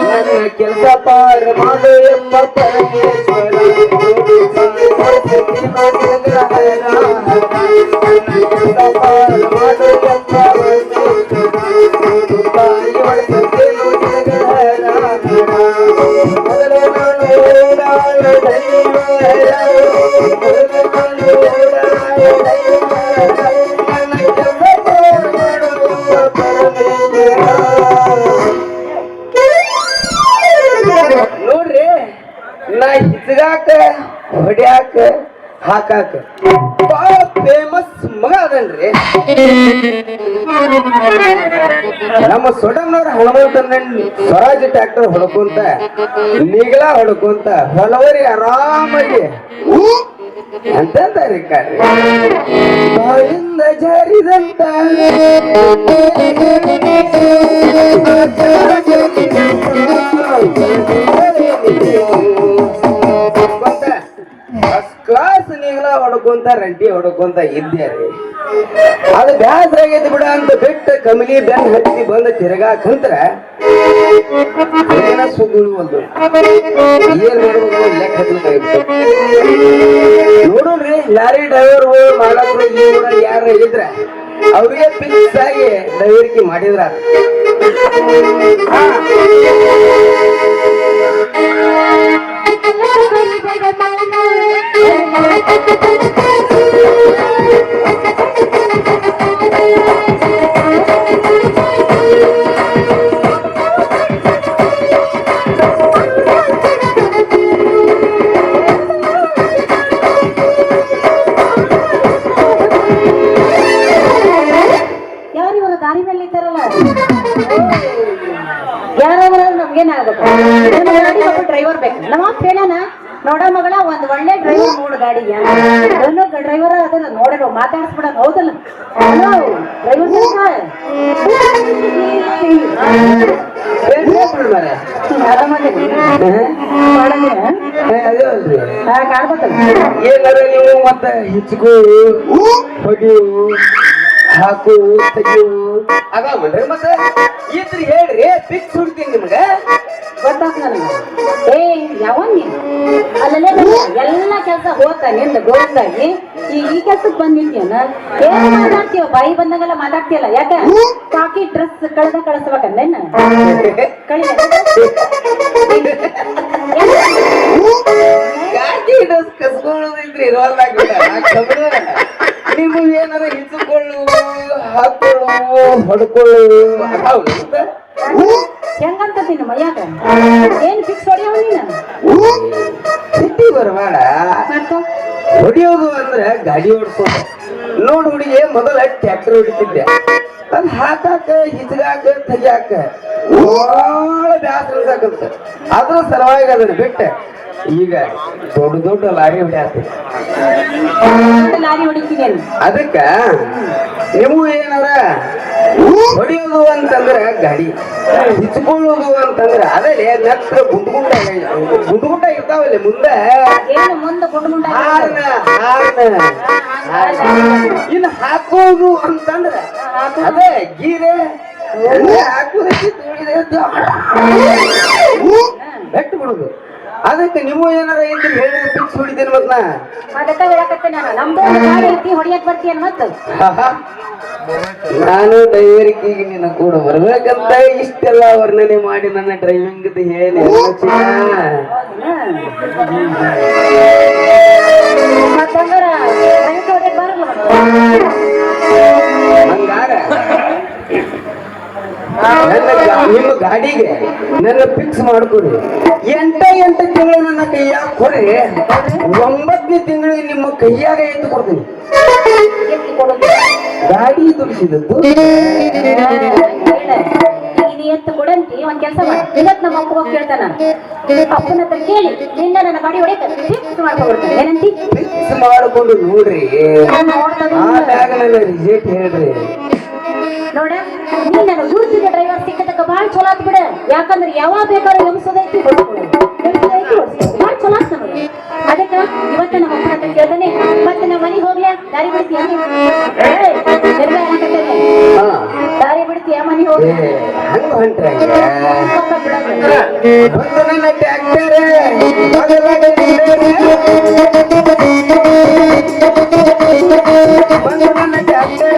ನನ್ನ ಕೆಲಸ ಪಾರ ಮಾಡು ಎಂಬ ಪರಮೇಶ್ವರ ನೋಡ್ರಿ, ನಾ ಹಿಚ್ಗಾಕ ಹೊಡ್ಯಾಕ ಹಾಕಾಕ ಬಾಳ ಫೇಮಸ್ ಮಗ ಅದನ್ರಿ. ನಮ್ಮ ಸೊಡಮ್ನವ್ರ ಹನುಮಂತನ ಸ್ವರಾಜ್ ಟ್ರ್ಯಾಕ್ಟರ್ ಹೊಡ್ಕೊಂತ ನೀಗಲ ಹೊಡ್ಕೊಂತ ಹೊಲವರಿ ಆರಾಮಾಗಿ ಅಂತಂದಾರಿ ಕಾಡ್ರಿ. ಬಾಳಿಂದ ಜಾರಿದಂತ ಕ್ಲಾಸ್ ನೀಗಲ ಹೊಡ್ಕೊಂತ ರಂಟಿ ಹೊಡ್ಕೊಂತ ಇದ್ದೆ ರೀ. ಅದು ಬ್ಯಾಸರ ಆಗೈತಿ ಬಿಡ ಅಂತ ಬಿಟ್ಟು ಕಮಲಿ ಬೆನ್ ಹಚ್ಚಿ ಬಂದ ತಿರ್ಗಾಕಂತ್ರ ಏನ ಸುಗುಳುವಲ್ದು. ಏನ್ ಮಾಡ್ಬೇಕು ಲೆಕ್ಕ ಹಚ್ಚಬೇಕಾಗಿತ್ತು. ನೋಡ್ರಿ, ಲಾರಿ ಡ್ರೈವರ್ಗಳು ಮಾಡಕ್ರು ಯಾರ ಇದ್ರ ಅವ್ರಿಗೆ ಫಿಕ್ಸ್ ಆಗಿ ಡ್ರೈವರ್ಕಿ ಮಾಡಿದ್ರ ಕಾರಿನಲ್ಲಿ ಇದ್ದಾರಲ್ಲ ಯಾರಾದ್ರೂ ನಮ್ಗೇನಾಗ್ಬೇಕು ನಮ್ಮ ಗಾಡಿ ಒಬ್ಬ ಡ್ರೈವರ್ ಬೇಕು ನಮ್ಮ ಅಪ್ಪ ಹೇಳೋಣ ನೋಡ ಮಗಳ ಒಂದ್ ಒಳ್ಳೆ ಡ್ರೈವರ್ ನೋಡು ಗಾಡಿಗೆ ಡ್ರೈವರ್ ಅದನ್ನ ನೋಡಿರೋ ಮಾತಾಡಿಸ್ಬಿಡ ಹೌದಲ್ಲ ಡ್ರೈವರ್ ಕಾಣ್ಬೇಕಲ್ಲ ಏನಾರ ನೀವು ಮತ್ತೆ ಹಿಚ್ಕು ಹೊಡಿಯು ಹಾಕು ತೆಗಿಯು ಅದಾವಲ್ರಿ ಮತ್ತೆ ಇದ್ರಿ ಹೇಳ್ರಿ ಫಿಕ್ಸ್ ಹುಡ್ತೀನಿ ನಿಮ್ಗೆ ಗೊತ್ತಾಗ್ತ ನನಗೆ ಏ ಯಾವನ್ ನೀನು ಅಲ್ಲಲ್ಲೇ ಎಲ್ಲ ಕೆಲಸ ಹೋಗ್ತಾ ನಿಂದ ಗೋವಿಂದಾಗಿ ಈ ಕೆಲ್ಸಕ್ಕೆ ಬಂದಿರ್ತೀಯನ ಏನ್ ಮಾತಾಡ್ತೀವ ಬಾಯಿ ಬಂದಂಗೆಲ್ಲ ಮಾತಾಡ್ತೀಯಲ್ಲ ಯಾಕ ಕಾಕಿ ಡ್ರೆಸ್ ಕಳಿಸ್ಬೇಕಂದೇನ ಕಳಿ ಗಾಡಿ ಡ್ರೆಸ್ ಕಸ್ಕೊಳ್ಳೋದಿದ್ರಿ ನೀವು ಏನಾರ ಹಿಚ್ಕೊಳ್ಳು ಹಾಕೊಳ್ಳು ಹೊಡ್ಕೊಳ್ಳು ಅದಾವಲ್ಲ ಹೆಂಗಂತ ನಿನ್ನ ಮೈಯಾಗ ಏನ್ ಫಿಕ್ಸ್ ಹೊಡಿಯವ ನೀನು ಸಿಟಿ ಬರಬೇಡ ಹೊಡಿಯೋದು ಅಂದ್ರೆ ಗಾಡಿ ಓಡಿಸೋದು ನೋಡ್ ಹುಡುಗಿ ಮೊದಲ ಟ್ರ್ಯಾಕ್ಟರ್ ಹೊಡಿತಿದ್ದೆ ಅದ್ ಹಾಕಾಕ ಹಿಚ್ಗಾಕ ತೆಗಿಯಾಕ ಬಹಳ ಬ್ಯಾಸರ ಸಾಕಂತ ಅದ್ರ ಸಲುವಾಗಿ ಅದನ್ನ ಬಿಟ್ಟೆ ಈಗ ದೊಡ್ಡ ದೊಡ್ಡ ಲಾರಿ ಹೊಡ್ಯಾತ ಲಾರಿ ಹೊಡಿತೀನಿ ಅದಕ್ಕ ನೀವು ಏನಾರ ಹೊಡಿಯೋದು ಅಂತಂದ್ರ ಗಾಡಿ ಹಿಚ್ಕೊಳ್ಳೋದು ಅಂತಂದ್ರ ಅದೇ ನತ್ರ ಗುಂಡುಗುಂಡ ಇರ್ತಾವಲ್ಲಿ ಮುಂದೆ ಏನು ಮುಂದೆ ಗುಂಡು ಹಾರ್ನ ಇನ್ನು ಹಾಕೋದು ಅಂತಂದ್ರ ಅದೇ ಗೀರೆ ಹಾಕೋದಕ್ಕೆ ಬೆಟ್ಟು ಬಿಡುದು ಅದಕ್ಕೆ ನೀವು ಏನಾರ ಏನ್ರಿ ಹೇಳಿ ಫಿಕ್ಸ್ ಹೊಡಿತೀನಿ ಮತ್ ಅದಕ್ಕ ಹೇಳಕತ್ತೆ ನಾನು ನಮ್ದು ಗಾಡಿ ಐತಿ ಹೊಡಿಯಕ್ ಬರ್ತೀಯನ್ ಮತ್ತ ನಾನು ಡ್ರೈವರಿಕಿಗೆ ನಿನ್ನ ಕೂಡ ಬರ್ಬೇಕಂತ ಇಷ್ಟೆಲ್ಲ ವರ್ಣನೆ ಮಾಡಿ ನನ್ನ ಡ್ರೈವಿಂಗ್ ಹೇಳಿ ಮತ್ತಂದ್ರ ಹೊಡಿಯಕ್ ಬರಲ್ಲ ಹಂಗಾರ ನಿಮ್ಮ ಗಾಡಿಗೆ ನನ್ನ ಫಿಕ್ಸ್ ಮಾಡ್ಕೊಡಿ ಎಂಟು ತಿಂಗಳು ನನ್ನ ಕೈಯಾಗ ಕೊಡಿ 9ನೇ ತಿಂಗಳಿಗೆ ನಿಮ್ಮ ಕೈಯಾಗ ಎತ್ತು ಕೊಡ್ತೀನಿ ಗಾಡಿ ದುಡಿಸಿದದ್ದು ಎತ್ತು ಕೊಡಂತಿ ಒಂದ್ ಕೆಲಸ ಮಾಡಿ ಇವತ್ ನಮ್ಮ ಅಪ್ಪ ಹೋಗಿ ಕೇಳ್ತಾನ ಅಪ್ಪನ ಹತ್ರ ಕೇಳಿ ನಿನ್ನ ನನ್ನ ಗಾಡಿ ಹೊಡೆಯಕ್ಕೆ ಫಿಕ್ಸ್ ಮಾಡ್ಕೊಡ್ತಾನೆ ಏನಂತಿ ಫಿಕ್ಸ್ ಮಾಡಿಕೊಂಡು ನೋಡ್ರಿ ಆದಾಗ ನನ್ನ ರಿಸಲ್ಟ್ ಹೇಳ್ರಿ ನೋಡ ನೀ ನನ್ನ ಗುರುತಿನ ಡ್ರೈವರ್ ಸಿಕ್ಕತಕ್ಕ ಬಾಳ ಚಲೋ ಆತ್ ಬಿಡ ಯಾಕಂದ್ರೆ ಯಾವಾಗ ಬೇಕಾದ್ರೂ ಎಮ್ಸೋದೈತಿ ಬಾಳ ಚಲೋ ಆತ್ ನಮಗೆ ಅದಕ್ಕ ಇವತ್ತ ನಮ್ಮ ಅಪ್ಪನ ಹತ್ರ ಕೇಳ್ತಾನೆ ಮತ್ತೆ ನಮ್ಮ ಮನೆಗೆ ಹೋಗ್ಲಾ ದಾರಿ ಬಿಡ್ತೀಯ ದಾರಿ ಬಿಡ್ತೀಯ ಮನೆಗೆ ಹೋಗಿ ಹಂಗ ಹೊಂಟ್ರ ನನ್ನ ಟ್ರ್ಯಾಕ್ಟರ್ ನನ್ನ ಟ್ರ್ಯಾಕ್ಟರ್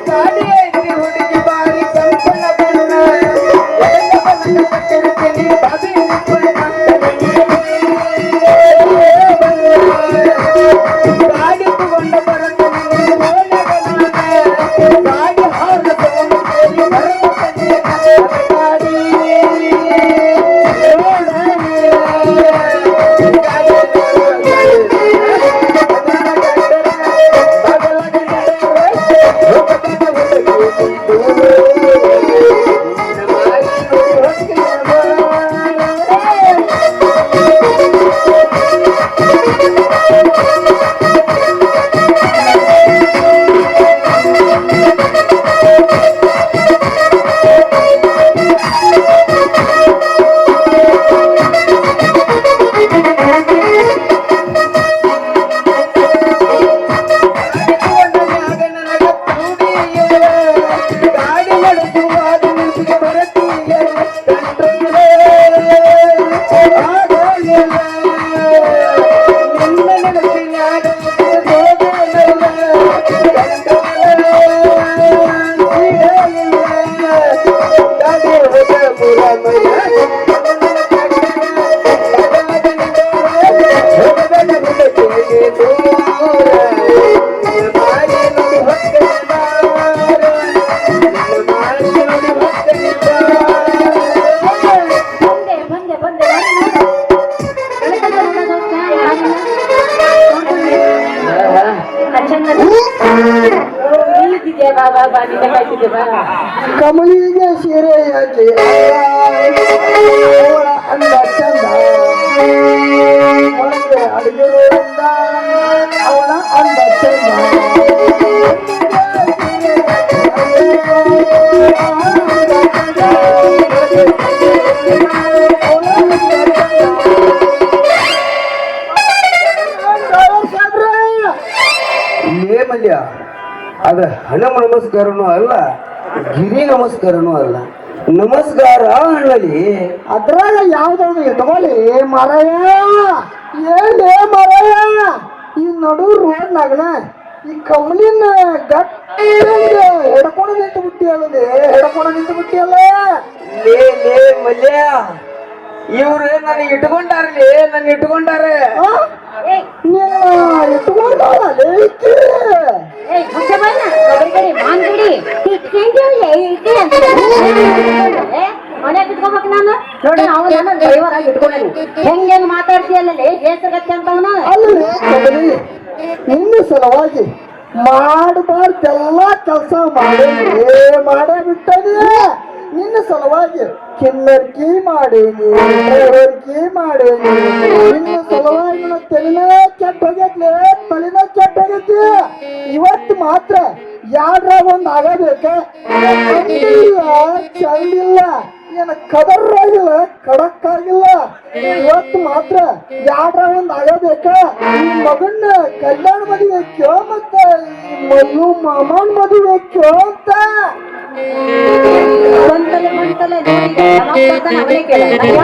ಗಾಡಿ ಐತಿ ಹುಡುಗಿ ಇಲ್ಲಿದ್ದಿದ್ಯಾ ಬಾ ಬಾ ಬಾ ನಿನ್ನ ಕಾಯ್ತಿದ್ದೆ ಬಾ ಕಮಲಿಗೆ ಸೀರೆ ಯಾಕೆ ಅವಳ ಅಂದ ಚಂದ ಒಳಗೆ ಅಡುಗೆಯಿಂದ ಅವಳ ಅಂದ ಚಂದ ಲೇ ಮಲ್ಯ ಅದ ಹಣ ನಮಸ್ಕಾರನೂ ಅಲ್ಲ ಗಿರಿ ನಮಸ್ಕಾರನೂ ಅಲ್ಲ ನಮಸ್ಕಾರ ಅಣ್ಣಲಿ ಅದ್ರಾಗ ಯಾವ್ದೊಂದು ಇಟ್ಕೊಳ್ಳಿ ಮರಯ ಏನೇ ಮರಯ ಈ ನಡು ರೋಡ್ನಾಗನ ಈ ಕಮಲಿನ ಗಟ್ಟಿ ಹಿಡ್ಕೊಂಡು ನಿಂತು ಬಿಟ್ಟಿ ಅಲ್ಲದೆ ಹಿಡ್ಕೊಂಡು ನಿಂತು ಬಿಟ್ಟಿ ಅಲ್ಲ ಲೇ ಮಲ್ಯ ಇವ್ರು ನನ್ನ ಇಟ್ಕೊಂಡಾರ್ಲಿ ನನ್ನ ಇಟ್ಕೊಂಡಾರೆ ಇಟ್ಕೊಂಡೇ ಏಯ್ ಹುಚ್ಚಬಣ್ಣ ಕಬರಿ ಮಾನ್ಗಡಿ ಮನೆ ಇಟ್ಕೋಬೇಕು ನಾನು ನೋಡಿ ಅವನು ನನ್ನ ಡ್ರೈವರ್ ಆಗಿ ಇಟ್ಕೊಂಡೇನು ಹೆಂಗ್ ಮಾತಾಡ್ತೀಯಲ್ಲೇ ಹೆಸರಗತ್ತೆ ಅಂತ ಅವನು ಅಲ್ಲಿ ಕಮಲಿ ನಿನ್ನ ಸಲುವಾಗಿ ಮಾಡಬಾರ್ದೆಲ್ಲ ಕೆಲಸ ಮಾಡೇ ಬಿಟ್ಟನೆ ನಿನ್ನ ಸಲುವಾಗಿ ಕಿನ್ನರ್ಕಿ ಮಾಡೇನಿ ಡ್ರೈವರ್ಕಿ ಮಾಡೇನಿ ನಿನ್ನ ಸಲುವಾಗಿ ನನ್ನ ತಲೆನೇ ಕೆಟ್ಟ ಹೋಗೈತ್ಲೆ ತಲೆನೇ ಕೆಟ್ಟ ಹೋಗೈತಿ ಇವತ್ತು ಮಾತ್ರ ಯಾಡ್ರಾಗ ಒಂದ್ ಆಗಬೇಕ ಚಂದಿಲ್ಲ ಏನ ಕದರ್ ಆಗಿಲ್ಲ ಕಡಕ್ ಆಗಿಲ್ಲ ಇವತ್ತು ಮಾತ್ರ ಯಾಡ್ರಾಗ ಒಂದ್ ಆಗಬೇಕ ಈ ಮಗನ್ನ ಕಲ್ಯಾಣ ಮದುವೆ ಕ್ಯೋ ಮತ್ತ ಈ ಮಲ್ಲು ಮಾಮನ್ ಮದುವೆ ಕ್ಯೋ ಅಂತ ಬಂತಲೆ ಬಂತಲೆ ಅವನೇ ಕೇಳ ಯಾಕೆ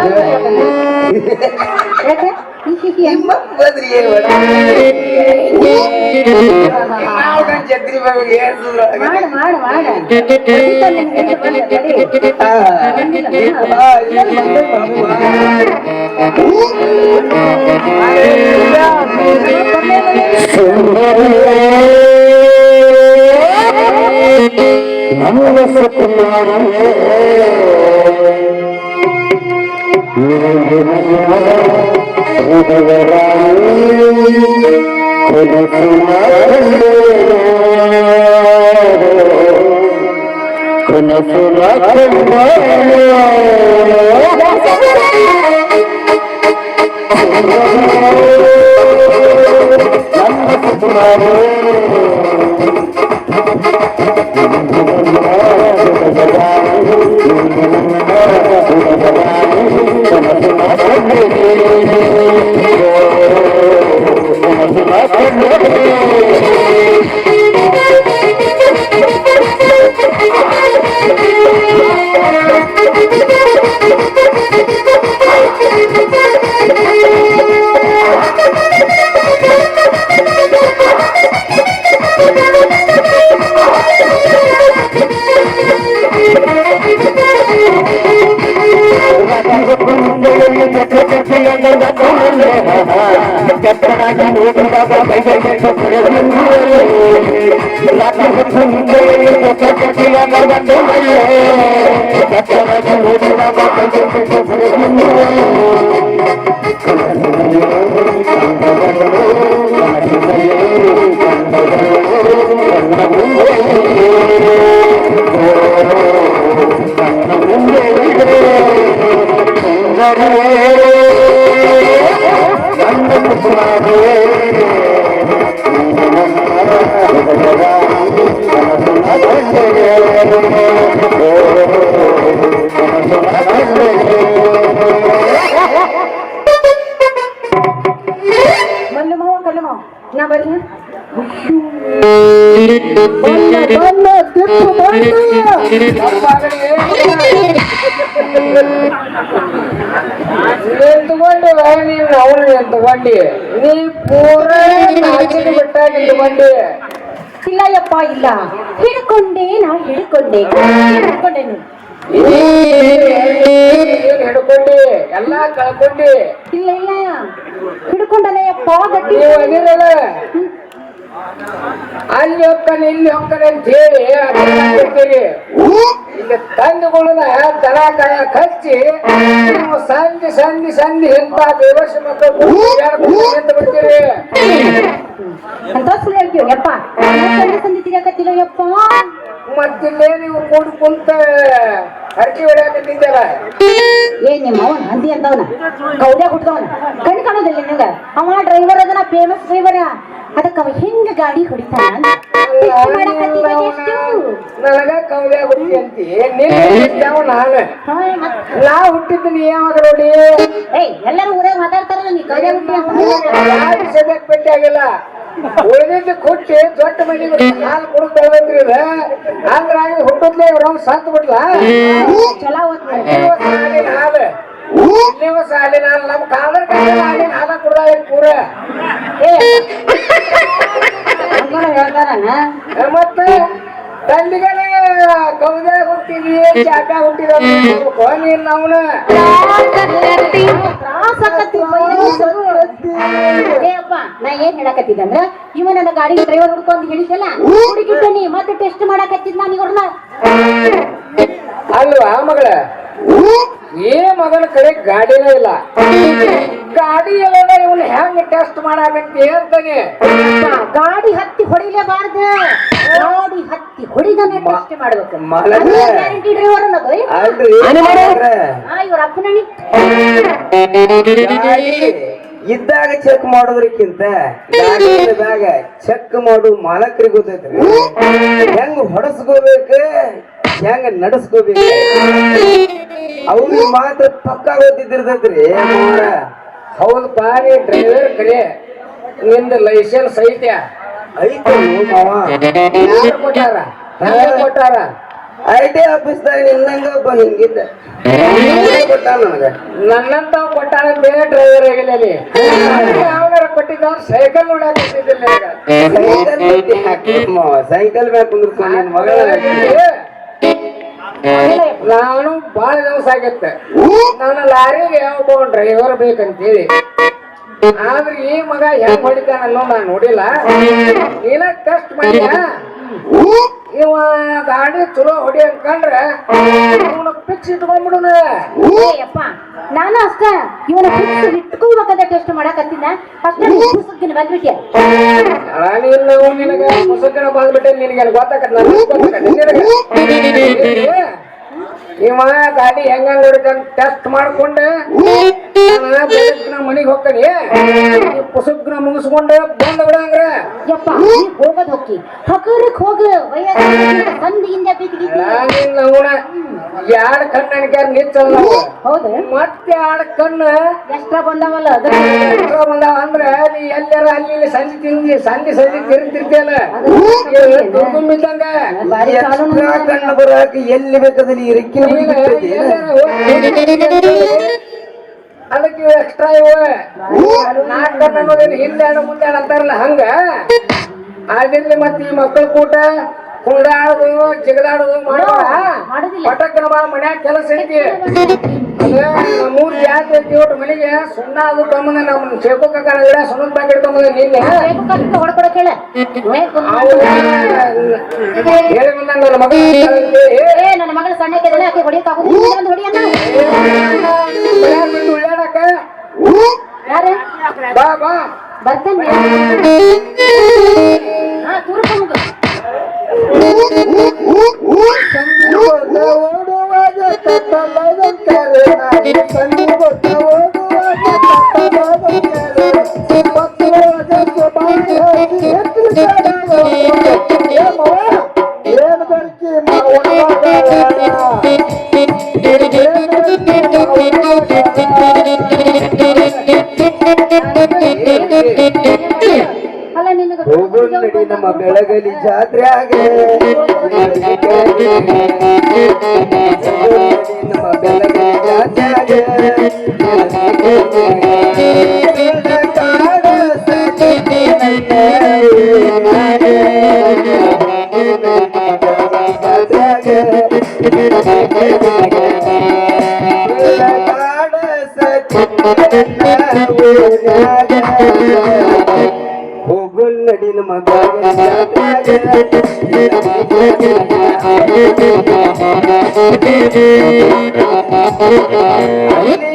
ಬದ್ರಿ ಛತ್ರಿ ಬಗ್ಗೆ ಮಾಡು ಮಾಡು ಮಾಡು ಮಲ್ಲು ಮಾವ ಕಲ್ಲು ಮಾವ ನಾ ಬರ್ಲಿ ಎಂತುಕೊಂಡು ನೀನು ಅವನು ಎಂತುಕೊಂಡಿ ನೀ ಪೂರ ನಾಚಿನ ಬಿಟ್ಟಾಗಿ ಎಂತುಕೊಂಡಿ ಇಲ್ಲ ಯಪ್ಪ ಇಲ್ಲ ಹಿಡ್ಕೊಂಡೆ ನಾ ಹಿಡ್ಕೊಂಡೆ ಹಿಡ್ಕೊಂಡೆ ಏನ್ ಹಿಡ್ಕೊಂಡಿ ಎಲ್ಲಾ ಕಳ್ಕೊಂಡಿ ಇಲ್ಲ ಇಲ್ಲ ಹಿಡ್ಕೊಂಡನೆ ಯಪ್ಪ ಗಟ್ಟಿ ನೀವು ಅದಿರಲ್ಲ ಅಲ್ಲಿ ಹೋಗ್ತಾನೆ ಇಲ್ಲಿ ಹೋಗ್ತಾನೆ ಅಂತ ಹೇಳಿ ಕೊಡ್ತೀರಿ ಈಗ ತಂದುಗಳನ್ನ ದನ ಕಾಯ ಹಚ್ಚಿ ನೀವು ಸಂಧಿ ಇಂಥ ದೇವರ್ಷ ಮಕ್ಕಳು ಅಂತ ಬರ್ತೀರಿ ಅಂತ ಸುಳ್ಳು ಹೇಳ್ತೀವಿ ಯಪ್ಪ ಸಂದಿ ತಿರ್ಗಾಕತ್ತಿಲ್ಲ ಯಪ್ಪ ಮತ್ತಿಲ್ಲೇ ನೀವು ಕೂಡ್ ಕುಂತ ಹರಕೆ ಹೊಡ್ಯಾಕತ್ತಿದ್ದಲ್ಲ ಏನ್ ನಿಮ್ಮ ಅವನ ಹಂದಿ ಅಂತವನ ಕೌದ್ಯಾಗ ಹುಟ್ಟದವನ ಕಣ್ ಕಾಣೋದಿಲ್ಲ ನಿನಗ ಅವ ಡ್ರೈವರ್ ಅದನ್ನ ಫೇಮಸ್ ಡ್ರೈವರ ಅದಕ್ಕ ಅವ ಹೆಂಗ ಗಾಡಿ ಹೊಡಿತಾನ ನನಗ ಕೌದ್ಯಾಗ ಹುಟ್ಟಿ ಅಂತಿ ನಿನ್ನ ನಾನು ನಾ ಹುಟ್ಟಿದ್ದೀನಿ ಯಾವಾಗ ನೋಡಿ ಏಯ್ ಎಲ್ಲರೂ ಊರಾಗ ಮಾತಾಡ್ತಾರಲ್ಲ ನೀ ಕೌದ್ಯಾಗ ಹುಟ್ಟಿ ಅಂತ ಸದ್ಯಕ್ಕೆ ಭೇಟಿ ಆಗಿಲ್ಲ ಉಳಿದಿದ್ದು ಕೊಟ್ಟಿ ದೊಡ್ಡ ಮನೆಗೆ ಹಾಲು ಕುಡಿದು ಬೆಳೆದ್ರಿ ಇದ ಅಂದ್ರ ಹುಟ್ಟದ್ಲೆ ಇವ್ರ ಸತ್ ಬಿಡ್ಲ ಚಲೋ ಹಾಲು ನೀವು ಸಾಲಿನ ನಮ್ ಕಾಲರ್ ಹಾಲಿನ ಹಾಲ ಕುಡ್ದ ಪೂರ ಹೇಳ್ತಾರಣ್ಣ ಮತ್ತೆ ತಂದಿಗೆಲ್ಲ ಕೌದ್ಯಾಗ ಹುಟ್ಟಿದ್ವಿ ಚಾಕ ಹುಟ್ಟಿದ ನೀನ್ ಅವನ ಏಪ್ಪ ನಾ ಏನ್ ಹೇಳಕತ್ತಿದ್ದೆ ಅಂದ್ರ ಇವ ನನ್ನ ಗಾಡಿ ಡ್ರೈವರ್ ಹುಡ್ಕೊಂಡ್ ಹೇಳಿದ್ದಲ್ಲ ಹುಡುಗಿಟ್ಟನಿ ಮತ್ತೆ ಟೆಸ್ಟ್ ಮಾಡಕತ್ತಿದ್ ನಾನು ಇವ್ರನ್ನ ಅಲ್ವಾ ಮಗಳ ಏ ಮಗನ ಕಡೆ ಗಾಡಿನೇ ಇಲ್ಲ ಗಾಡಿ ಎಲ್ಲ ಇವನ್ ಹೆಂಗ್ ಟೆಸ್ಟ್ ಮಾಡಾಕತ್ತಿ ಅಂತಾನೆ ಗಾಡಿ ಹತ್ತಿ ಹೊಡಿಲೇಬಾರ್ದು ಗಾಡಿ ಹತ್ತಿ ಹೊಡಿದಾನೆ ಟೆಸ್ಟ್ ಮಾಡ್ಬೇಕು ಗ್ಯಾರಂಟಿ ಡ್ರೈವರ್ ಅನ್ನೋದು ಇವ್ರ ಅಪ್ಪನಣಿ ಗಾಡಿ ಇದ್ದಾಗ ಚೆಕ್ ಮಾಡೋದ್ರಕ್ಕಿಂತ ಗಾಡಿದಾಗ ಚೆಕ್ ಮಾಡು ಮಾಲಕರಿಗೆ ಗೊತ್ತೈತ್ರಿ ಹೆಂಗ್ ಹೊಡಸ್ಕೋಬೇಕು ಹೆಂಗ ನಡಸ್ಕೋಬೇಕು ಅವ್ರಿಗೆ ಮಾತ್ರ ಪಕ್ಕ ಗೊತ್ತಿದ್ದಿರ್ತೈತ್ರಿ ಹೌದಪ್ಪ ನೀ ಡ್ರೈವರ್ ಕರೆ ನಿಂದ ಲೈಸೆನ್ಸ್ ಐತ್ಯಾ ಐತೆ ಮಾವ ಯಾರು ಕೊಟ್ಟಾರ ಕೊಟ್ಟಾರ ಐಟಿ ಆಫೀಸ್ದಾಗ ನಿನ್ನಂಗ ಒಬ್ಬ ಹಿಂಗಿದ್ದ ಕೊಟ್ಟ ನನಗ ನನ್ನಂತ ಕೊಟ್ಟಾನ ಬೇರೆ ಡ್ರೈವರ್ ಆಗಿಲ್ಲ ಅಲ್ಲಿ ಯಾವನಾರ ಕೊಟ್ಟಿದ್ದ ಸೈಕಲ್ ನೋಡಾಕಿದ್ದಿಲ್ಲ ಸೈಕಲ್ ಮ್ಯಾಗ ಕುಂದ್ರಸ್ಕೊಂಡು ನಿನ್ ಮಗಳ ನಾನು ಬಾಳ ದಿವಸ ಆಗತ್ತೆ ನನ್ನ ಲಾರಿಗೆ ಒಬ್ಬ ಡ್ರೈವರ್ ಬೇಕಂತೇಳಿ ಆದ್ರೆ ಈ ಮಗ ಹೆಂಗ್ ಹೊಡಿತಾನಲ್ಲೋ ನಾನ್ ನೋಡಿಲ್ಲ ನೀನ ಟೆಸ್ಟ್ ಮಾಡಿಯ ಇವ ಗಾಡಿ ಚಲೋ ಹೊಡಿ ಅನ್ಕಂಡ್ರೆ ಇವನ ಪಿಕ್ಸ್ ಇಟ್ಕೊಂಡ್ಬಿಡುನ ಅಪ್ಪ ನಾನು ಅಷ್ಟ ಇವನ ಇಟ್ಕೋಬೇಕಂತ ಟೆಸ್ಟ್ ಮಾಡಕತ್ತಿನ ಅಷ್ಟೇ ಮುಸುಕಿನ ಬಂದ್ಬಿಟ್ಟೆ ನೀನು ನಿನಗೆ ಮುಸುಕಿನ ಬಂದ್ಬಿಟ್ಟೆ ನಿನಗೆ ಗೊತ್ತಾಗತ್ತೆ ಇವ ಗಾಡಿ ಹೆಂಗ ಹೊಡಿತಾನ ಟೆಸ್ಟ್ ಮಾಡ್ಕೊಂಡು ಮನಿಗೆ ಹೋಗ್ತಾನೆ ಪುಸ್ತಕನ ಮುಗಿಸ್ಕೊಂಡು ಬಂದ ಬಿಡಂಗ್ರ ಯಪ್ಪ ಹೋಗೋದ್ ಹೋಗಿ ಹಗರಕ್ ಹೋಗ ಸಂದಿಯಿಂದ ಯಾರ ಕಣ್ಣು ಅನ್ಕ್ಯಾರ ನಿಚ್ಚಲ್ಲ ಹೌದು ಮತ್ತೆ ಯಾರ ಕಣ್ಣು ಎಷ್ಟ್ರ ಬಂದಾವಲ್ಲ ಬಂದಾವ ಅಂದ್ರ ನೀ ಎಲ್ಲಾರ ಅಲ್ಲಿ ಸಂಧಿ ತಿಂದಿ ಸಂಧಿ ತಿರುಗ್ತಿರ್ತಿಯಲ್ಲ ದುರ್ಗುಂಬಿದ್ದಂಗ ಕಣ್ಣು ಬರಾಕ ಎಲ್ಲಿ ಬೇಕಾದಲ್ಲಿ ಇರಕ್ಕಿನ ಅದಕ್ಕೆ ಎಕ್ಸ್ಟ್ರಾ ಇವು ನಾಲ್ಕು ಅನ್ನೋದೇನು ಹಿಂದೆ ಮುಂದೆ ಅಂತಾರಲ್ಲ ಹಂಗ ಅದಿರ್ಲಿ ಮತ್ತೆ ಈ ಮಕ್ಕಳ ಕೂಟ ಕುಂಡಾಡುದು ಜಿಗದಾಡುದು ಮಾಡುದಿಲ್ಲ ಪಟಕ್ಕನ ಬಾ ಮನ್ಯಾಗ ಕೆಲಸ ಐತಿ ಮೂರ್ ಜಾತಿ ಐತಿ ಒಟ್ಟು ಮನೆಗೆ ಸುಣ್ಣ ಅದು ತಮ್ಮನ ನಮ್ಮ ಶೇಖುಕ ಗಿಡ ಸುಣ್ಣದ ಪ್ಯಾಕೆಟ್ ತಮ್ಮದ ನಿನ್ನೆ ಹೊಡ್ಕೊಡಕ್ ಹೇಳ ಹೇಳಿ ಬಂದ ನನ್ನ ಮಗ ನನ್ನ ಮಗಳ ಸಣ್ಣಕ್ಕೆಲ್ಲ ಆಕೆ ಹೊಡಿಯಕ್ಕಾಗುದಿಲ್ಲ ಹೊಡಿಯನ್ನ ಬಿಟ್ಟು ಉಳ್ಳಾಡಕ ಯಾರು ಬಾ ಬಾ ಬರ್ತೇನೆ ಹಾ ತೂರ್ಕ ಮಗ ಅಲ್ಲ ನಿನಗೆ ಹೋಗು ನಡಿ ನಮ್ಮ ಬೆಳಗಲಿ ಜಾತ್ರೆ ಆಗ ನಮ್ಮ ಬೆಳಗಲಿ ಜಾತ್ರೆ ಹೋಗು ನಡಿ ನಮ್ಮ ಇಲ್ಲಿ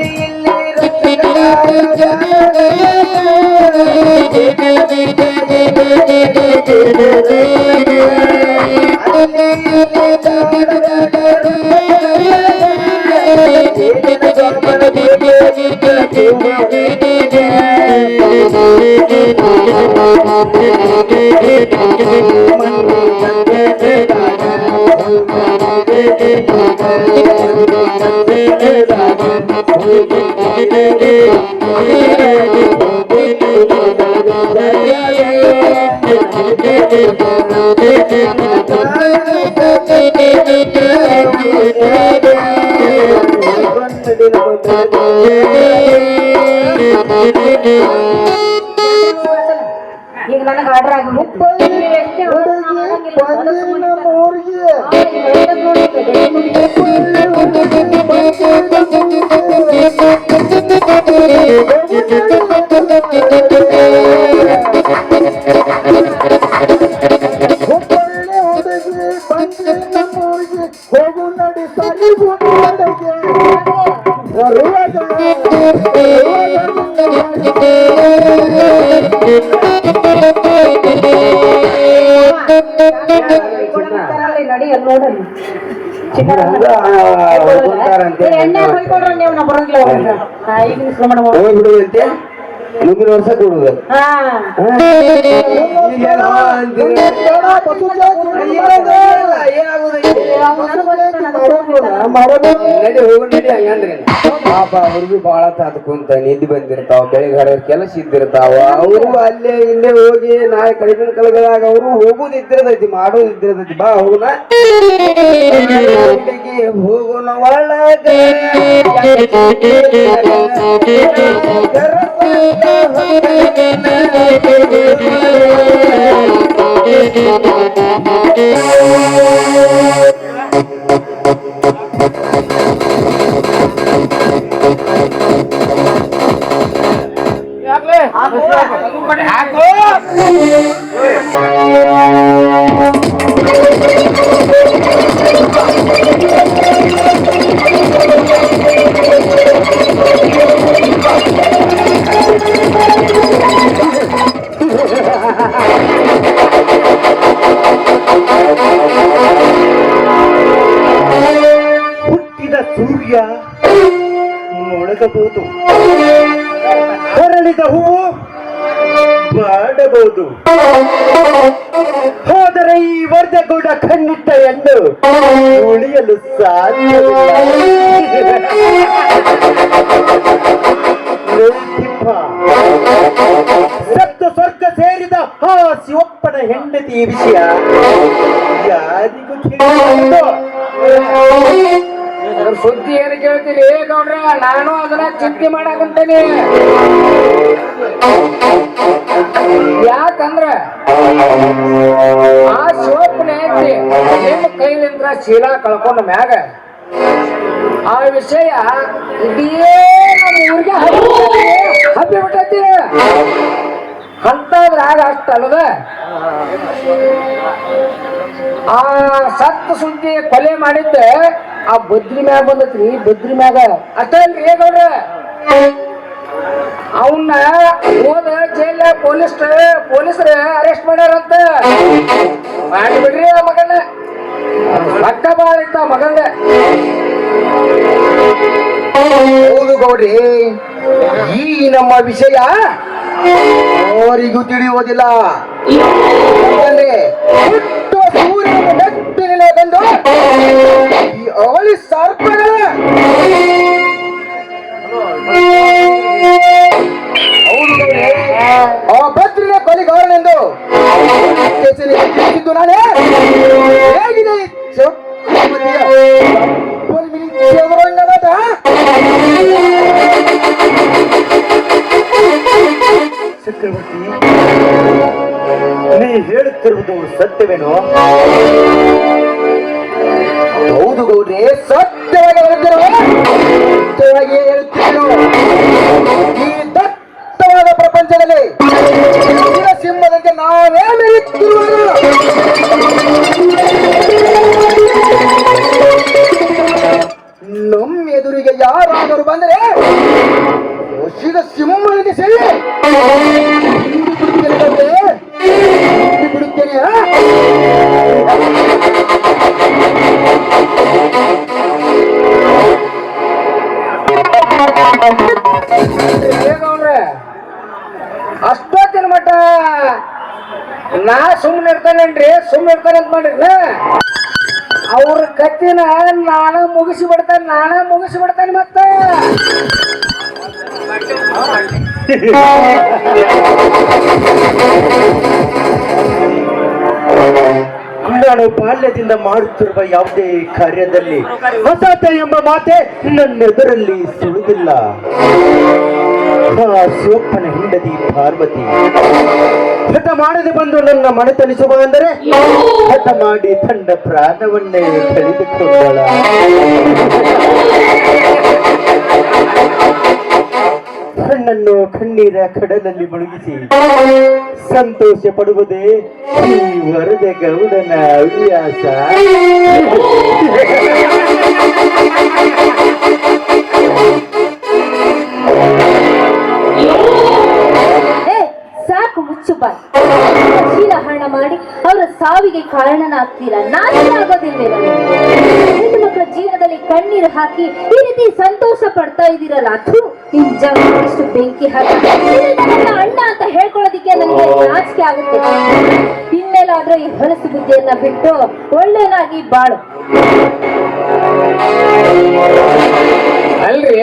ಈಗ ನನಗೆ ಆರ್ಡರ್ ಆಗಿ ಹೋಗು ನಡಿ ಸರಿ ನಡಿ ಅಲ್ಲಿ ನೋಡಲ್ಲ ಎಣ್ಣೆ ಹೊಯ್ಕೊಡ್ರ ನೀವು ನಾ ಬರೋಂಗಿಲ್ಲ ಈಗ ಶ್ರಮಣ ಹೋಗ್ಬಿಡುವಂತೆ ಮುಂದಿನ ವರ್ಷ ಕೊಡುದು ನಡಿ ಹೋಗು ನಡಿ ಹಂಗಂದ್ರಿ ಪಾಪ ಅವ್ರಿಗೂ ಬಾಳ ತಾತ ಕುಂತ ನಿದ್ದೆ ಬಂದಿರ್ತಾವ ಬೆಳಿಗ್ಗೆ ಕೆಲಸ ಇದ್ದಿರ್ತಾವ ಅವರು ಅಲ್ಲೇ ಇಲ್ಲೇ ಹೋಗಿ ನಾಳೆ ಕಡಿಮೆ ಕಲಗಳಾಗ ಅವರು ಹೋಗುದು ಇದ್ದಿರತೈತಿ ಮಾಡೋದು ಇದ್ದಿರತೈತಿ ಬಾ ಹೋಗುನ ಹೋಗುನ ಒಳಗ ಹುಟ್ಟಿದ ಸೂರ್ಯ ಮೊಳಗಬಹುದು, ಹೊರಳಿದ ಹೂವು ಬಾಡಬಹುದು, ಹೋದರೆ ಈ ವರ್ಧಗೌಡ ಕಣ್ಣಿಟ್ಟ ಹೆಣ್ಣು ಉಳಿಯಲು ಸಾಧ್ಯವಿಲ್ಲ. ಸತ್ತು ಸ್ವರ್ಗ ಸೇರಿದ ಆ ಶಿವಪ್ಪನ ಹೆಂಡತಿ ವಿಷಯ ಯಾರಿಗೂ ತಿಳಿಯುವುದು? ಸುದ್ದಿ ಏನು ಕೇಳ್ತೀರಿ ಗೌಡ್ರ? ನಾನು ಅದನ್ನ ಚಿಂತೆ ಮಾಡಾಕಂತೇನಿ. ಯಾಕಂದ್ರ ಆ ಶಿವಪ್ಪನ ಹೆಂಡತಿ ನಿಮ್ಮ ಕೈಲಿಂದ ಶೀಲ ಕಳ್ಕೊಂಡ ಮ್ಯಾಗ ಆ ವಿಷಯ ಇಡೀ ನಮ್ಮ ಊರಿಗೆ ಹಬ್ಬಿ ಬಿಟ್ಟೈತಿ. ಅಂತದ್ರಾಗ ಅಷ್ಟಲ್ಲದ ಆ ಸತ್ತ ಸುದ್ದಿ ಕೊಲೆ ಮಾಡಿದ್ದ ಆ ಬದ್ರಿ ಮ್ಯಾಗ ಬಂದತ್ರಿ. ಬದ್ರಿ ಮ್ಯಾಗ ಅಷ್ಟೇ ಅಲ್ರಿ ಗೌಡ್ರ, ಅವನ್ನ ಹೋದ ಜೈಲ ಪೊಲೀಸರು ಅರೆಸ್ಟ್ ಮಾಡ್ಯಾರಂತ. ಮಾಡಿಬಿಡ್ರಿ ಆ ಮಗನ, ರೊಕ್ಕ ಬಾಳ ಇತ್ತ ಮಗಂದ. ಹೌದು ಗೌಡ್ರಿ, ಈ ನಮ್ಮ ವಿಷಯ ಅವರಿಗೂ ತಿಳಿಯುವುದಿಲ್ಲ. ಯಾಕಂದ್ರೆ ಹುಟ್ಟುವ ಸೂರ್ಯನ ಬೆಟ್ಟದಲ್ಲಿ ಬಂದು ಈ ಅವಳಿ ಸರ್ಪಗಳ ಹೌದು ಗೌಡ್ರಿ, ಆ ಭದ್ರಿನ ಕೊಲೆಗಾರನೆಂದು ತಿಳಿಸಿದ್ದು ನಾನೇ. ಹೇಗಿದೆ ಚಕ್ರವರ್ತಿ, ನೀ ಹೇಳುತ್ತಿರುವುದು ಸತ್ಯವೇನೋ? ಹೌದು ಗೌಡ್ರಿ, ಸತ್ಯವಾಗಿ ಹೇಳುತ್ತಿರೋ ಈ ದಟ್ಟವಾದ ಪ್ರಪಂಚದಲ್ಲಿ ಸಿಂಹದಂತೆ ನಾವೇ ಮೆರೆಯುತ್ತಿರುವಾಗ ನಮ್ಮ ಎದುರಿಗೆ ಯಾರಾದರೂ ಬಂದರೆ ವರ್ಷದ ಸಿಂಹನಿಗೆ ಸರಿ ಬಿಡುತ್ತೇನೆ. ನಾ ಸುಮ್ಮನೆ ಇರ್ತಾನೇನ್ರಿ ಸುಮ್ಮನೆ ಇರ್ತಾನೆ ಅಂತ ಮಾಡಿರ್ನ ಅವ್ರ ಕತ್ತಿನ ನಾನ ಮುಗಿಸಿ ಬಿಡ್ತಾನೆ ಮತ್ತ ನಾನು ಬಾಲ್ಯದಿಂದ ಮಾಡುತ್ತಿರುವ ಯಾವುದೇ ಕಾರ್ಯದಲ್ಲಿ ಅಸಾಧ್ಯ ಎಂಬ ಮಾತೆ ನನ್ನೆದುರಲ್ಲಿ ಸುಳಿದಿಲ್ಲ. ಆ ಶಿವಪ್ಪನ ಹೆಂಡತಿ ಪಾರ್ವತಿ ಹಠ ಮಾಡದೆ ಬಂದು ನನ್ನ ಮನತನಿಸುವ ಅಂದರೆ ಹಠ ಮಾಡಿ ತನ್ನ ಪ್ರಾಣವನ್ನೇ ಕಳೆದುಕೊಂಡಳ. ಕಣ್ಣನ್ನು ಕಣ್ಣೀರ ಕಡಲಲ್ಲಿ ಮುಳುಗಿಸಿ ಸಂತೋಷ ಪಡುವುದೇ ಈ ವರದೆ ಗೌಡನ ಹವ್ಯಾಸ. ಸಾಕು ಮುಚ್ಚು ಬಾಯ್. ಶೀಲ ಹಣ ಮಾಡಿ ಅವರ ಸಾವಿಗೆ ಕಾರಣನಾಗ್ತೀರಾ? ನಾನೇ ಆಗೋದಿಲ್ವೇ? ಹೆಣ್ಣು ಮಕ್ಕಳ ಜೀವನದಲ್ಲಿ ಕಣ್ಣೀರು ಹಾಕಿ ಈ ರೀತಿ ಸಂತೋಷ ಪಡ್ತಾ ಇದ್ದೀರಲ್ಲ, ಅದು ಇಷ್ಟು ಬೆಂಕಿ ಹಾಕಿ ನನ್ನ ಅಣ್ಣ ಅಂತ ಹೇಳ್ಕೊಳ್ಳೋದಿಕ್ಕೆ ನನಗೆ ನಾಚಿಕೆ ಆಗುತ್ತೆ. ಇನ್ಮೇಲಾದ್ರೂ ಈ ಹೊಲಸು ಬುದ್ಧಿಯನ್ನ ಬಿಟ್ಟು ಒಳ್ಳೆಯನಾಗಿ ಬಾಳು. ಅಲ್ರಿ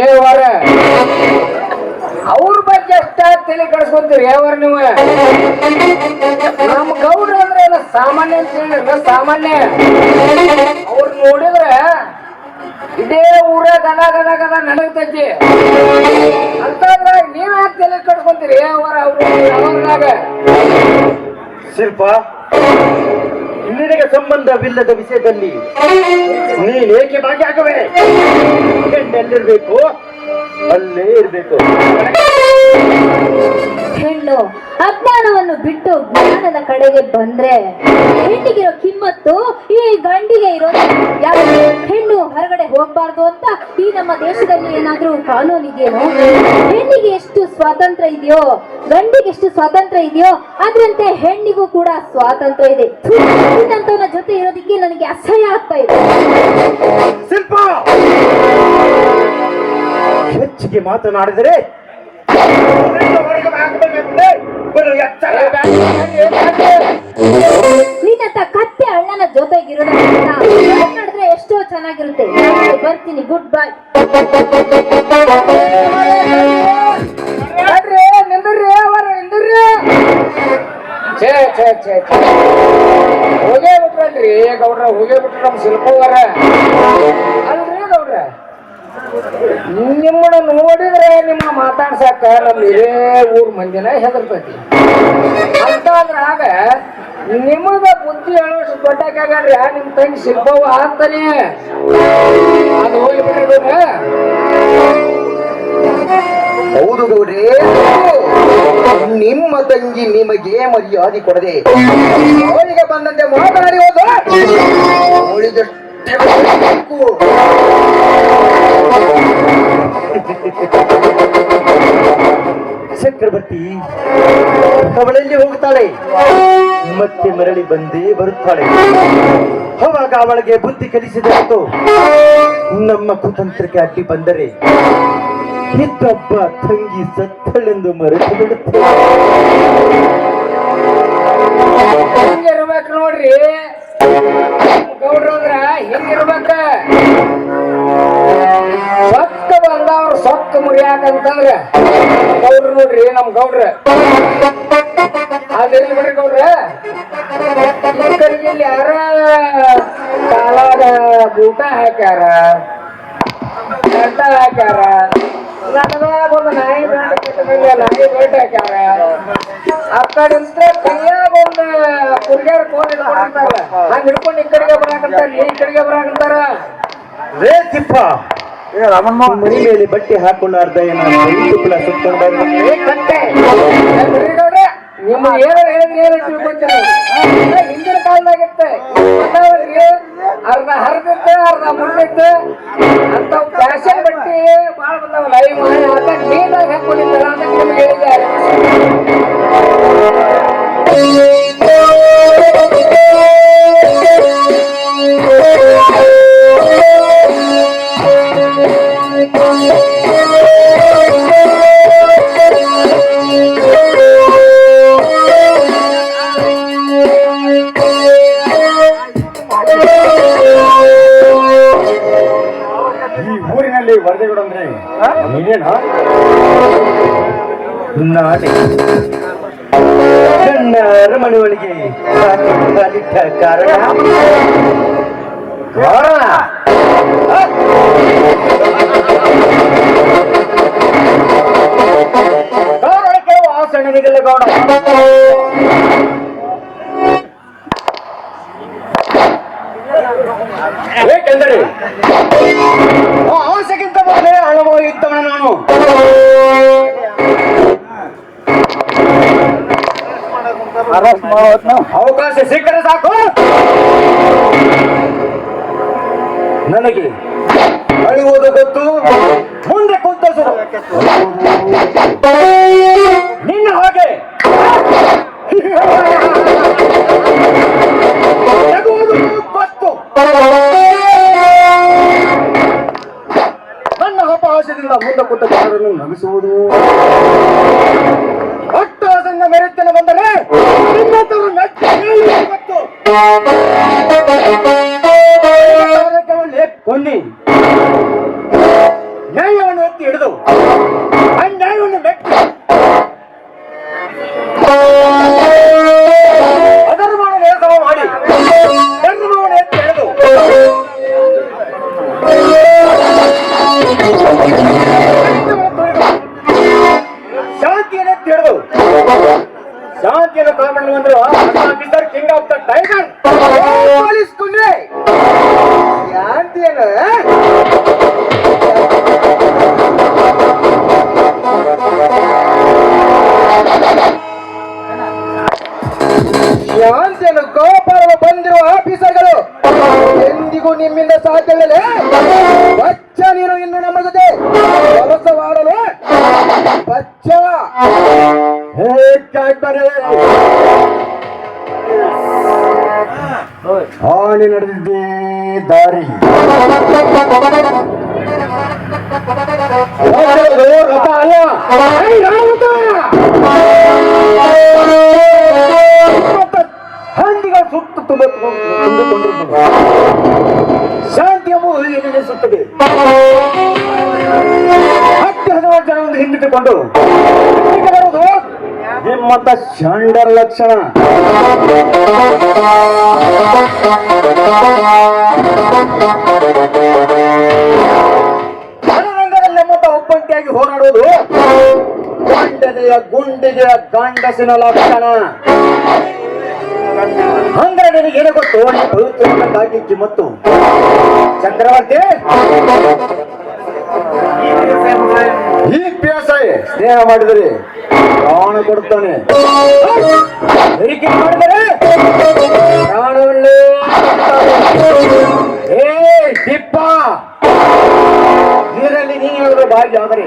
ಅವ್ರ ಬಗ್ಗೆ ಎಷ್ಟ ತಲೆ ಕಡಿಸ್ಕೊಂತೀರಿ ಯಾವಾರ ನೀವು? ನಮ್ಮ ಗೌಡ್ರ ಅಂದ್ರೆ ಏನು ಸಾಮಾನ್ಯ ಅಂತ ಹೇಳಿದ್ರೆ ಸಾಮಾನ್ಯ. ಅವ್ರು ನೋಡಿದ್ರೆ ಇದೇ ಊರ ಗದ ಗದ ಗದ ನಡಗ್ತೈತಿ ಅಂತಂದ್ರೆ ನೀವ್ ಯಾಕೆ ತಲೆ ಕಡಿಸ್ಕೊಂತೀರಿ ಅವ್ರದಾಗ? ಶಿಲ್ಪ, ನಿನಗೆ ಸಂಬಂಧವಿಲ್ಲದ ವಿಷಯದಲ್ಲಿ ನೀನೇಕೆ ಭಾಗಿಯಾಗವೆ? ಎಲ್ಲಿರ್ಬೇಕು ಅಲ್ಲೇ ಇರ್ಬೇಕು. ಹೆಣ್ಣು ಅಜ್ಞಾನವನ್ನು ಬಿಟ್ಟು ಜ್ಞಾನದ ಕಡೆಗೆ ಬಂದ್ರೆ ಹೆಣ್ಣಿಗಿರೋ ಕಿಮ್ಮತ್ತು ಈ ಗಂಡಿಗೆ ಇರೋದು. ಯಾಕೆ ಹೆಣ್ಣು ಹೊರಗಡೆ ಹೋಗ್ಬಾರ್ದು ಅಂತ ಈ ನಮ್ಮ ದೇಶದಲ್ಲಿ ಏನಾದ್ರೂ ಕಾನೂನು ಇದೆಯೇನೋ? ಹೆಣ್ಣಿಗೆ ಎಷ್ಟು ಸ್ವಾತಂತ್ರ್ಯ ಇದೆಯೋ, ಗಂಡಿಗೆ ಎಷ್ಟು ಸ್ವಾತಂತ್ರ್ಯ ಇದೆಯೋ ಅದರಂತೆ ಹೆಣ್ಣಿಗೂ ಕೂಡ ಸ್ವಾತಂತ್ರ್ಯ ಇದೆ. ಇನ್ನಂತವನ ಜೊತೆ ಇರೋದಿಕ್ಕೆ ನನಗೆ ಅಸಹ್ಯ ಆಗ್ತಾ ಇದೆ. ಶಿಲ್ಪ, ಹೆಚ್ಚಿಗೆ ಮಾತನಾಡಿದರೆ ನಿನ್ನಂತ ಕತ್ತೆ ಅಣ್ಣನ ಜೊತೆಗಿರೋದ್ರಿಂದ ಮಾತಾಡಿದ್ರೆ ಎಷ್ಟೋ ಚೆನ್ನಾಗಿರುತ್ತೆ. ಬರ್ತೀನಿ, ಗುಡ್ ಬೈ. ಹೋಗೇ ಬಿಟ್ರಲ್ರಿ ಗೌಡ್ರ, ಹೋಗೇ ಬಿಟ್ರು ನಮ್ ಶಿಲ್ಪವರ. ಅಲ್ರಿ ಗೌಡ್ರ, ನಿಮ್ಮನ್ನ ನೋಡಿದ್ರೆ ನಿಮ್ಮ ಮಾತಾಡ್ಸಾಕ ನಮ್ ಇದೇ ಊರ್ ಮಂದಿನ ಹೆದರ್ತೈತಿ ಅಂತಂದ್ರಾಗ ನಿಮಗ ಬುದ್ಧಿ ಹೇಳೋಷ್ಟು ದೊಡ್ಡಕ್ಕಾಗ್ರಿ ನಿಮ್ ತಂಗಿ ಶಿಲ್ಪವ ಅಂತಾನೆ. ಅದು ಹೋಗಿ ಬಿಟ್ರಿ. ಹೌದು ಗೌಡ್ರೆ, ನಿಮ್ಮ ತಂಗಿ ನಿಮಗೆ ಮರ್ಯಾದೆ ಕೊಡದೆ ಅವರಿಗೆ ಬಂದಂತೆ ಮಾತನಾಡಿ ಹೋದ ಉಳಿದಷ್ಟು ಚಕ್ರವರ್ತಿ ಅವಳಲ್ಲಿ ಹೋಗುತ್ತಾಳೆ, ಮತ್ತೆ ಮರಳಿ ಬಂದೇ ಬರುತ್ತಾಳೆ. ಅವಾಗ ಅವಳಿಗೆ ಬುದ್ಧಿ ಕಲಿಸಿದಂತು ನಮ್ಮ ಕುತಂತ್ರಕ್ಕೆ ಅಡ್ಡಿ ಬಂದರೆ ಇದ್ದೊಬ್ಬ ತಂಗಿ ಸತ್ತಳೆಂದು ಮರೆತು ಬಿಡುತ್ತೇವೆ. ಹಿಂಗಿರ್ಬೇಕು ನೋಡ್ರಿ ಗೌಡ್ರಂದ್ರ, ಹಿಂಗಿರ್ಬೇಕ. ಸೊಕ್ಕ ಬಂದವ್ರು ಸೊಕ್ಕ ಮುರಿಯಾಕಂತಂದ್ರ ಗೌಡ್ರ ನೋಡ್ರಿ, ನಮ್ ಗೌಡ್ರ ಅದಿರ್ಲಿ ಬಿಡ್ರಿ ಗೌಡ್ರ. ಈ ಕಡೆಗೆ ಇಲ್ಲಿ ಯಾರ ಕಾಲಾಗ ಬೂಟ ಹಾಕ್ಯಾರ, ಗಡ್ಡ ಹಾಕ್ಯಾರ, ನನಗಾಗ ಒಂದು ನಾಯಿ ನಾಯಿ ಬೇಟ ಹಾಕ್ಯಾರ. ಆ ಕಡೆಂತ ಕೈಯಾಗ ಒಂದು ಕುರ್ಗ್ಯಾರ ಕೋಲ್ ಹಿಡ್ಕೊಂಡಾರ, ಹಂಗ ಹಿಡ್ಕೊಂಡು ಈ ಕಡೆಗೆ ಬರಾಕಂತಾರ, ಈ ಕಡೆಗೆ ಬರಾಕಂತಾರ. ರೇ ತಿಪ್ಪ, ಮರಿ ಮೇಲೆ ಬಟ್ಟೆ ಹಾಕೊಳ್ಳಾರ್ದ ತುಪ್ಪಳ ಸುತ್ತಕೊಂಡು ನಿಮ್ಮ ಏನಾರ ಹೇಳಿದ್ರೆ ಏನ ತಿಳ್ಕೊಂತೀರ? ಹಿಂದಿನ ಕಾಲದಾಗಿತ್ತೆ ಅರ್ಧ ಹರಿದಿತ್ತು, ಅರ್ಧ ಮುರಿದಿತ್ತು ಅಂತ ಫ್ಯಾಷನ್ ಬಟ್ಟಿ ಬಾಳ ಬಂದವಲ್ಲ. ಈ ಮಾಡಿ ಅದ ನೀಟಾಗಿ ಹಾಕೊಂಡಿದ್ದಾರ ಅಂತ ನಿಮ್ಗೆ ಹೇಳಿದ್ದಾರೆ. ಈ ಊರಿನಲ್ಲಿ ವರದಿಗಳು ಅಂದ್ರೆ ನೀನೇನ ನಾಳೆ ನನ್ನ ಅರಮನೆ ಒಳಗೆ ಕಾಲಿಟ್ಟ ಕಾರಣ ಸಣ್ಣನಿಗೆಲ್ಲ ಗೌಡ ಏಕೆಂದರೆ ಆಸೆಗಿಂತ ಮೊದಲೇ ಅನುಭವಿದ್ದವನು ನಾನು. ಅವಕಾಶ ಸಿಕ್ಕರೆ ಸಾಕು ನನಗೆ ಅಳುವುದು ಗೊತ್ತು, ಮುಂದೆ ಕುಂತಸರು ನಿನ್ನ ಹಾಗೆ ನಗುವುದು ಗೊತ್ತು. ನನ್ನ ಅಪಹಾಸ್ಯದಿಂದ ಮುಂದೆ ಕುಂತ ಜನರನ್ನು ನಗಿಸುವುದು ಅಟ್ಟಹಾಸಂಗ ಮೆರೆತನ ಬಂದರೆ ನಿನ್ನಂತವರು ಗೊತ್ತು. ಕೊಂದಿ ನ್ಯಾಯವನ್ನು ಎತ್ತಿ ಹಿಡಿದು ಅನ್ಯಾಯವನ್ನು ಮೆಟ್ಟಿ ಅಧರ್ಮವನ್ನು ನೇಸವ ಮಾಡಿ ಧರ್ಮವನ್ನು ಎತ್ತಿ ಹಿಡಿದು ಶಾಂತಿಯನ್ನು ಎತ್ತಿ ಹಿಡಿದು ಶಾಂತಿಯನ್ನು ಕಾಪಾಡುವಂದ್ರು officer king of the tiger ಪೊಲೀಸ್ಕೊಂಡ್ರೆ ಶಾಂತಿಯನ್ನು ಶಾಂತಿಯನ್ನು ಕಾಪಾಡಲು ಬಂದಿರುವ ಆಫೀಸರ್ಗಳು ಎಂದಿಗೂ ನಿಮ್ಮಿಂದ ಸಾಧ್ಯವಿಲ್ಲ. ಬಚ್ಚ ನೀನು ಇನ್ನು ನಮ್ಮ ಜೊತೆ ಕೆಲಸ ಮಾಡಲು ಬಚ್ಚ ಹೇಗಾಗ್ತಾರೆ. ಹಾನಿ ನಡೆದಿದ್ದೇ ದಾರಿ ರಥ ಅಲ್ಲ, ಹಂದಿಗಳು ಸುತ್ತ ತುಂಬಿಕೊಂಡಿರುತ್ತದೆ. ಶಾಂತಿ ಎಂಬುದು ಎನಿಸುತ್ತದೆ. 10-15 ಜನರನ್ನು ಹಿಂದಿಟ್ಟುಕೊಂಡು ಬರುವುದು ನಿಮ್ಮಂತ ಷಂಡರ ಲಕ್ಷಣ. ರಣರಂಗದಲ್ಲಿ ನಮ್ಮಂತ ಒಬ್ಬಂಟಿಯಾಗಿ ಹೋರಾಡುವುದು ಗಂಡನೆಯ ಗುಂಡಿಗೆಯ ಗಂಡಸಿನ ಲಕ್ಷಣ. ಅಂದ್ರೆ ನಿನಗೇನು ಗೊತ್ತು, ಪವಿತ್ರವಾಗಿ ಕಿಮ್ಮತ್ತು ಚಕ್ರವರ್ತಿ ಈ ಪ್ಯಾಸಾಯ ಸ್ನೇಹ ಮಾಡಿದರೆ ಪ್ರಾಣ ಕೊಡುತ್ತಾನೆ, ಹೆರಿಕೆ ಮಾಡಿದರೆ ಪ್ರಾಣವನ್ನೇ. ಏ ದಿಪ್ಪ, ನೀರಲ್ಲಿ ನೀನು ಭಾಗ್ಯ ಆದರೆ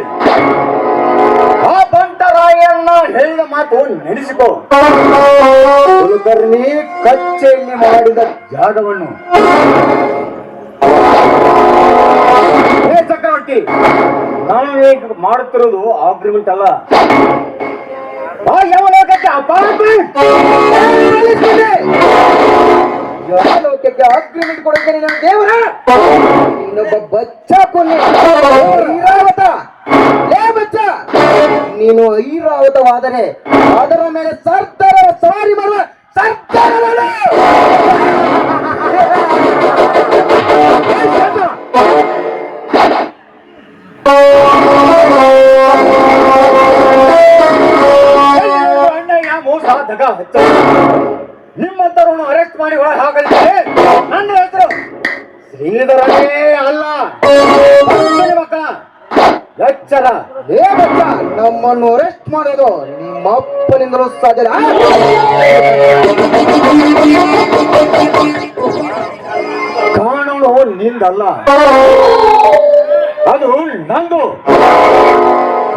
ಆ ಬಂಟರಾಯಣ್ಣ ಹೇಳಿದ ಮಾತು ನೆನೆಸಿಕೋ. ಕುಲಕರ್ಣಿ ಕಚ್ಚೆಯಲ್ಲಿ ಮಾಡಿದ ಜಾಗವನ್ನು ಚಕ್ರವರ್ತಿ ನಾವು ಈಗ ಮಾಡುತ್ತಿರೋದು ಅಗ್ರಿಮೆಂಟ್ ಅಲ್ಲ, ಯಾವಲೋಕಕ್ಕೆ ಅಪಾರ್ಟ್ಮೆಂಟ್. ಯಾವಲೋಕಕ್ಕೆ ಅಗ್ರಿಮೆಂಟ್ ಕೊಡುತ್ತೇನೆ ನನ್ನ ದೇವರ. ಇನ್ನೊಬ್ಬ ಬಚ್ಚ ಕೊನೆ ಐರಾವತ. ಲೇ ಬಚ್ಚ, ನೀನು ಐರಾವತವಾದರೆ ಅದರ ಮೇಲೆ ಸರ್ದಾರ ಸವಾರಿ ಮಾಡುವ ಸರ್ದಾರ. ನಿಮ್ಮಂತರನ್ನು ಅರೆಸ್ಟ್ ಮಾಡಿ ಒಳಗೆ ಹಾಕಲಿದ್ದಾರೆ. ನನ್ನ ಹೆಸರು ಶ್ರೀಧರನೇ ಅಲ್ಲ. ಮಕ್ಕಳ ಎಚ್ಚರ. ಲೇ ಬಚ್ಚ, ನಮ್ಮನ್ನು ಅರೆಸ್ಟ್ ಮಾಡೋದು ನಿಮ್ಮಪ್ಪನಿಂದಲೂ ಸಾಧ್ಯ. ಕಾನೂನು ನಿಂದಲ್ಲ, ಅದು ನಂದು.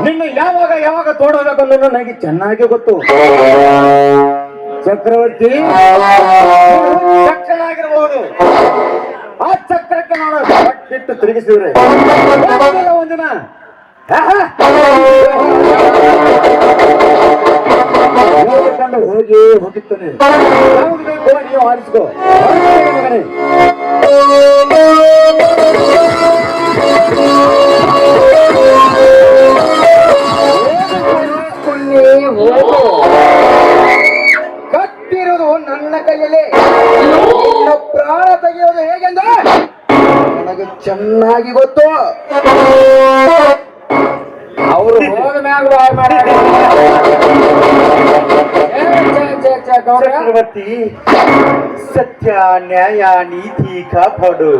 ನಿನ್ನ ಯಾವಾಗ ಯಾವಾಗ ತೋಡಬೇಕಂದ್ರೆ ನನಗೆ ಚೆನ್ನಾಗಿ ಗೊತ್ತು. ಚಕ್ರವರ್ತಿ ಚಕ್ರನಾಗಿರಬಹುದು, ಆ ಚಕ್ರಕ್ಕೆ ನಾನು ಪಟ್ಟಿಟ್ಟು ತಿರುಗಿಸಿದ್ರೆ ಒಂದಿನ ಹೋಗಿ ಹೋಗುತ್ತಾನೆ. ಯಾವ್ದು ಬೇಕೋ ನೀವು ಆರಿಸ್ಕೋ. ಮಗನೇ ಹೋಗು. ಕತ್ತಿರುವುದು ನನ್ನ ಕೈಯಲ್ಲಿ, ನಿನ್ನ ಪ್ರಾಣ ತೆಗೆಯೋದು ಹೇಗೆಂದ್ರೆ ನನಗೆ ಚೆನ್ನಾಗಿ ಗೊತ್ತು. ಅವರು ಹೋದ ಮ್ಯಾಗ ಬಾಯ್ ಮಾಡ್ಯಾರ. ಚಕ್ರವರ್ತಿ, ಸತ್ಯ ನ್ಯಾಯ ನೀತಿ ಕಾಪಾಡು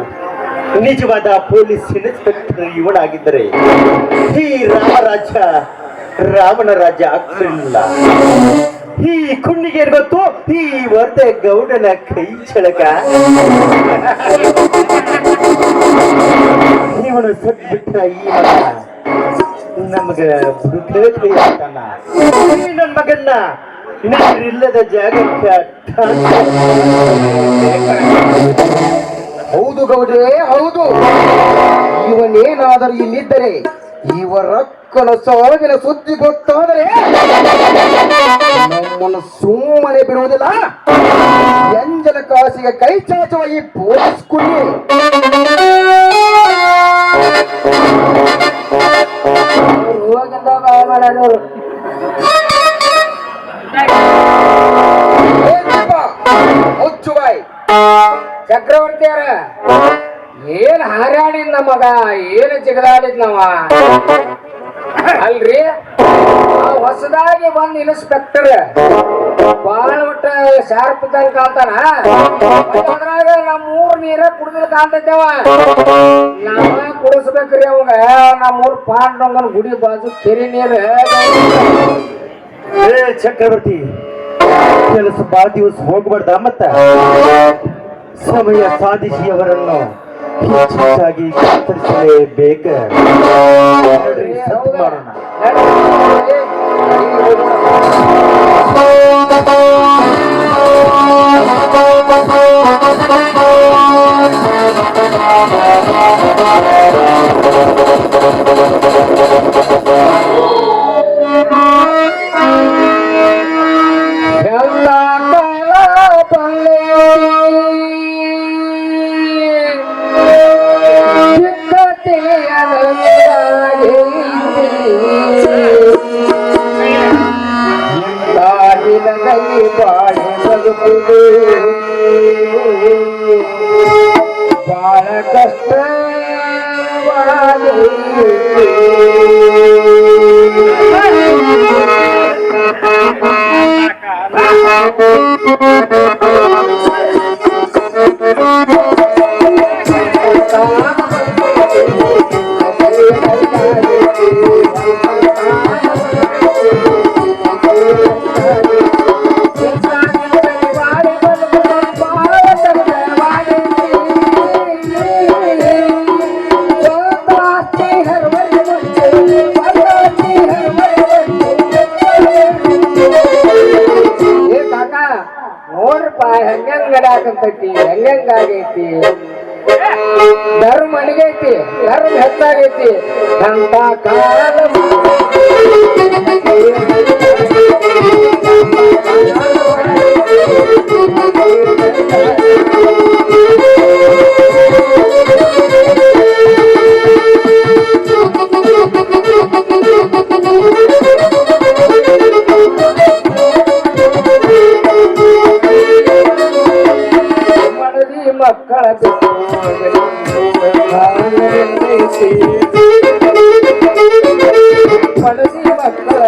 ನಿಜವಾದ ಪೊಲೀಸ್ ಇನ್ಸ್ಪೆಕ್ಟರ್ ಇವನಾಗಿದ್ದರೆ ಈ ರಾವಣ ರಾಜ್ಯ ಆಗ್ತಿರಲಿಲ್ಲ. ಈ ಕುಣ್ಣಿಗೆ ಗೊತ್ತು ಈ ವರ್ದೆ ಗೌಡನ ಕೈ ಚಳಕ. ಇವನು ಸದ್ಬಿಟ್ಟ ಈ ಮಗ ನಮಗ ಕೈ ಆಗ್ತಾನ. ನನ್ನ ಮಗನ್ನ ನೀರಿಲ್ಲದ ಜಾಗಕ್ಕೆ ಹೌದು ಗೌಡ್ರೆ, ಹೌದು. ಇವನೇನಾದರೂ ಇಲ್ಲಿದ್ದರೆ ಇವರಕ್ಕನ ಸಾವಿನ ಸುದ್ದಿ ಗೊತ್ತಾದರೆ ನಮ್ಮನ್ನು ಸುಮ್ಮನೆ ಬಿಡುವುದಿಲ್ಲ. ಎಂಜಲ ಕಾಸಿಗೆ ಕೈ ಚಾಚುವ ಈ ಪೊಲೀಸ್ ಕುಳ್ಳಿ ಹೋಗಿಂದ ಬಾಯ್ ಮಾಡೋರು. ಮುಚ್ಚು ಬಾಯ್. ಚಕ್ರವರ್ತಿಯರ ಏನ್ ಹಾರಾಡಿದ್ ನಮಗ, ಏನ್ ಜಿಗದಾಡಿದ್ ನಾವ ಅಲ್ರಿ. ಹೊಸದಾಗಿ ಬಂದ್ ಇನ್ಸ್ಪೆಕ್ಟರ್ ಬಾಳ ಒಟ್ಟ ಶಾರ್ಪ್ ತಂಗ ಕಾಂತಾನ. ಅದ್ರಾಗ ನಮ್ಮೂರ್ ನೀರ ಕುಡಿದ್ರ ಕಾಂತೈತವ. ನಾವ ಕುಡಿಸ್ಬೇಕ್ರಿ ಅವಾಗ. ನಮ್ಮೂರ್ ಪಾಂಡಂಗನ ಗುಡಿ ಬಾಜು ಕೆರೆ ನೀರ್. ಚಕ್ರವರ್ತಿ, ಕೆಲಸ ಬಾಳ ದಿವಸ ಹೋಗ್ಬಾರ್ದ. ಮತ್ತ ಸಮಯ ಸಾಧಿಸಿ ಅವರನ್ನು ಹೆಚ್ಚಾಗಿ ಕತ್ತರಿಸಲೇಬೇಕ. ಮಾಡೋಣ. ಬಾಳ ಕಷ್ಟ ನೋಡ್ರಪ್ಪ ಹೆಂಗಂಗಡಾಕಂತೈತಿ, ಹೆಂಗಂಗಾಗೈತಿ. ಧರ್ಮ ಅಡಿಗೈತಿ, ಧರ್ಮ ಹೆಚ್ಚಾಗೈತಿ. ಅಂತ ಕಾಲ ಮಕ್ಕಳ ಪಡದಿ ಮಕ್ಕಳ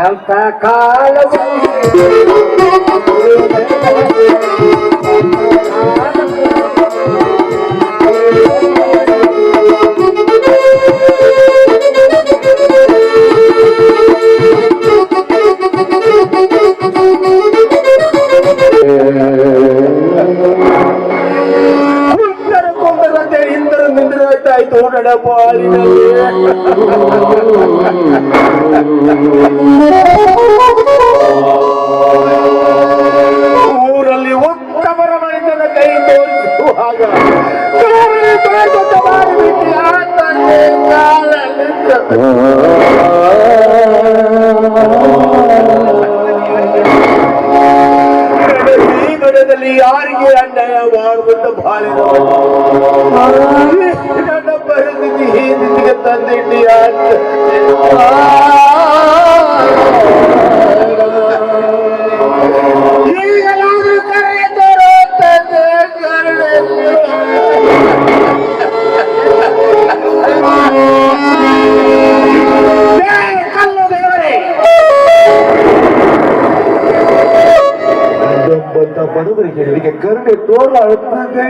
ಎಂತ ಕಾಲ ಆಯ್ತು ನಡಪಾಳಿನಲ್ಲಿ ಜೀವನದಲ್ಲಿ ಯಾರಿಗೆ ಅನ್ಯಾಯ ಮಾಡುವಂತ ಬಾಳಿದ ನನ್ನ ಪರಿಸ್ಥಿತಿ ಹೀಗೆ ತಂದಿದ್ದೀಯ ಈಗಲಾದ್ರೂ ಕರೆಯುತ್ತಾರೋ ತಂದೆ ಕಲ್ಲು ದೇವರೇ ನಮ್ಮಂತ ಬಡವರಿಗೆ ನಿನಗೆ ಕರುಣೆ ತೋರಲಾಗುತ್ತದೆ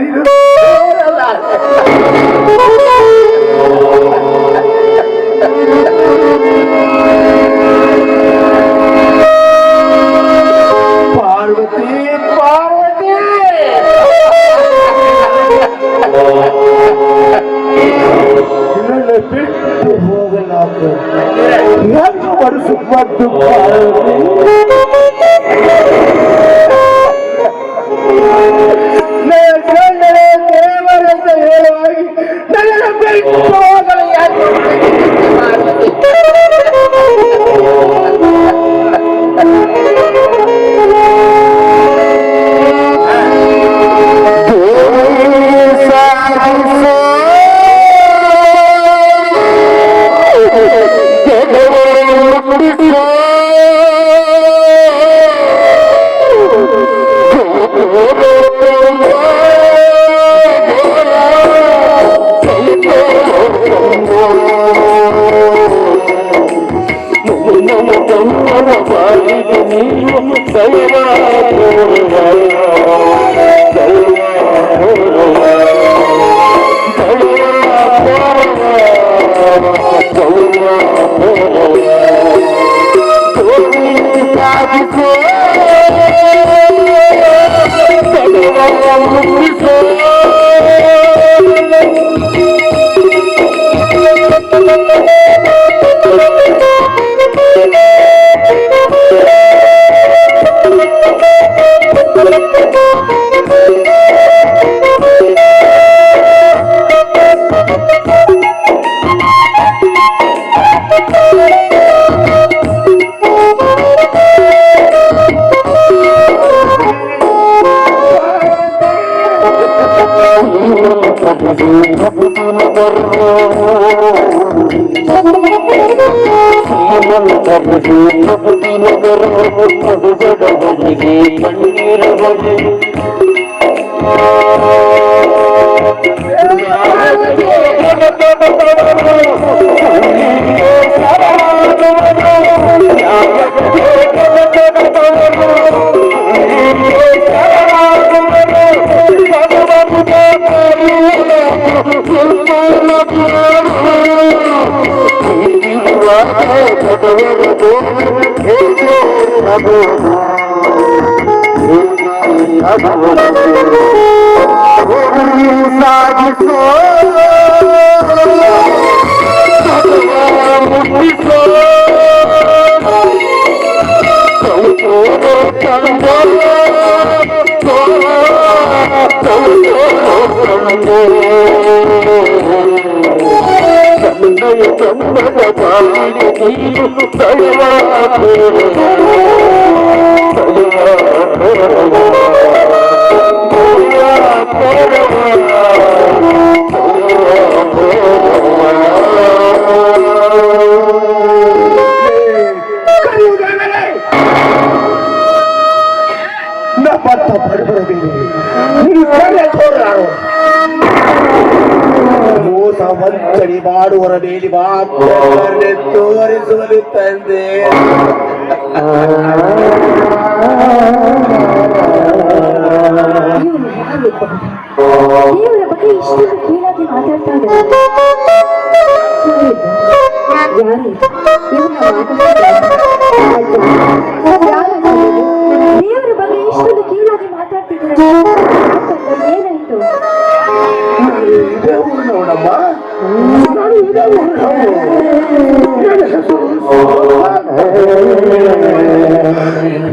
ಪಾರ್ವತಿ ಪಾರ್ವತಿ ನನ್ನ ಬಿಟ್ಟು ಹೋಗಲಾಗ ನನ್ನ ಮನಸ್ಸು ಮತ್ತು ಪಾರ್ವತಿ ದೇವರೆಂದು ಹೇಳುವಾಗಿ ನನ್ನ ಬಿಟ್ಟು ಹೋಗಲು ಯಾಕೆ ಮೋಸ ವಂಚನೆ ಮಾಡುವರ ಮೇಲೆ ಮಾತ್ರ ತೋರಿಸುವುದು ತಂದೆ. ದೇವರ ಬಗ್ಗೆ ಇಷ್ಟೊಂದು ಕೀಳಾಗಿ ಮಾತಾಡ್ತಾ ಇದ್ದಾರೆ. ದೇವರ ಬಗ್ಗೆ ಇಷ್ಟೊಂದು ಕೀಳಾಗಿ ಮಾತಾಡ್ತಿದ್ದಾರೆ. ಏನಾಯ್ತು? ನೋಡಮ್ಮ,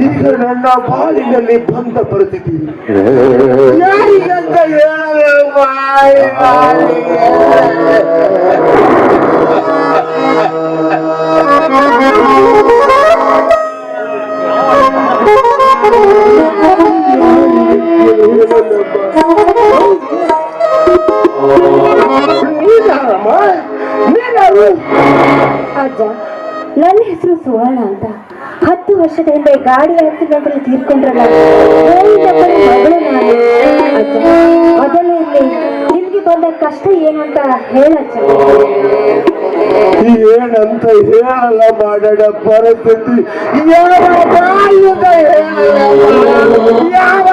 ಈಗ ನನ್ನ ಬಾಳಿನಲ್ಲಿ ಬಂದ ಪರಿಸ್ಥಿತಿ ಯಾರಿಗಂತ ಹೇಳಬೇಕು? ಅಜ್ಜ, ನನ್ನ ಹೆಸರು ಸುವರ್ಣ ಅಂತ. 10 ವರ್ಷದ ಹಿಂದೆ ಗಾಡಿ ಆಕ್ಸಿಡೆಂಟ್ ತೀರ್ಕೊಂಡ್ರಲ್ಲ, ಮಗಳು ನಾನು. ಅಜ್ಜ, ಮೊದಲೇ ಇರ್ಲಿ, ನಿಮ್ಗೆ ಬಂದ ಕಷ್ಟ ಏನು ಅಂತ ಹೇಳಜ್ಜ. ಏನಂತ ಹೇಳಲ್ಲ ಮಾಡೋಣ ಪರಿಸ್ಥಿತಿ. ಯಾವ ಬಾಯಿಂದ ಹೇಳಲ್ಲ, ಯಾವ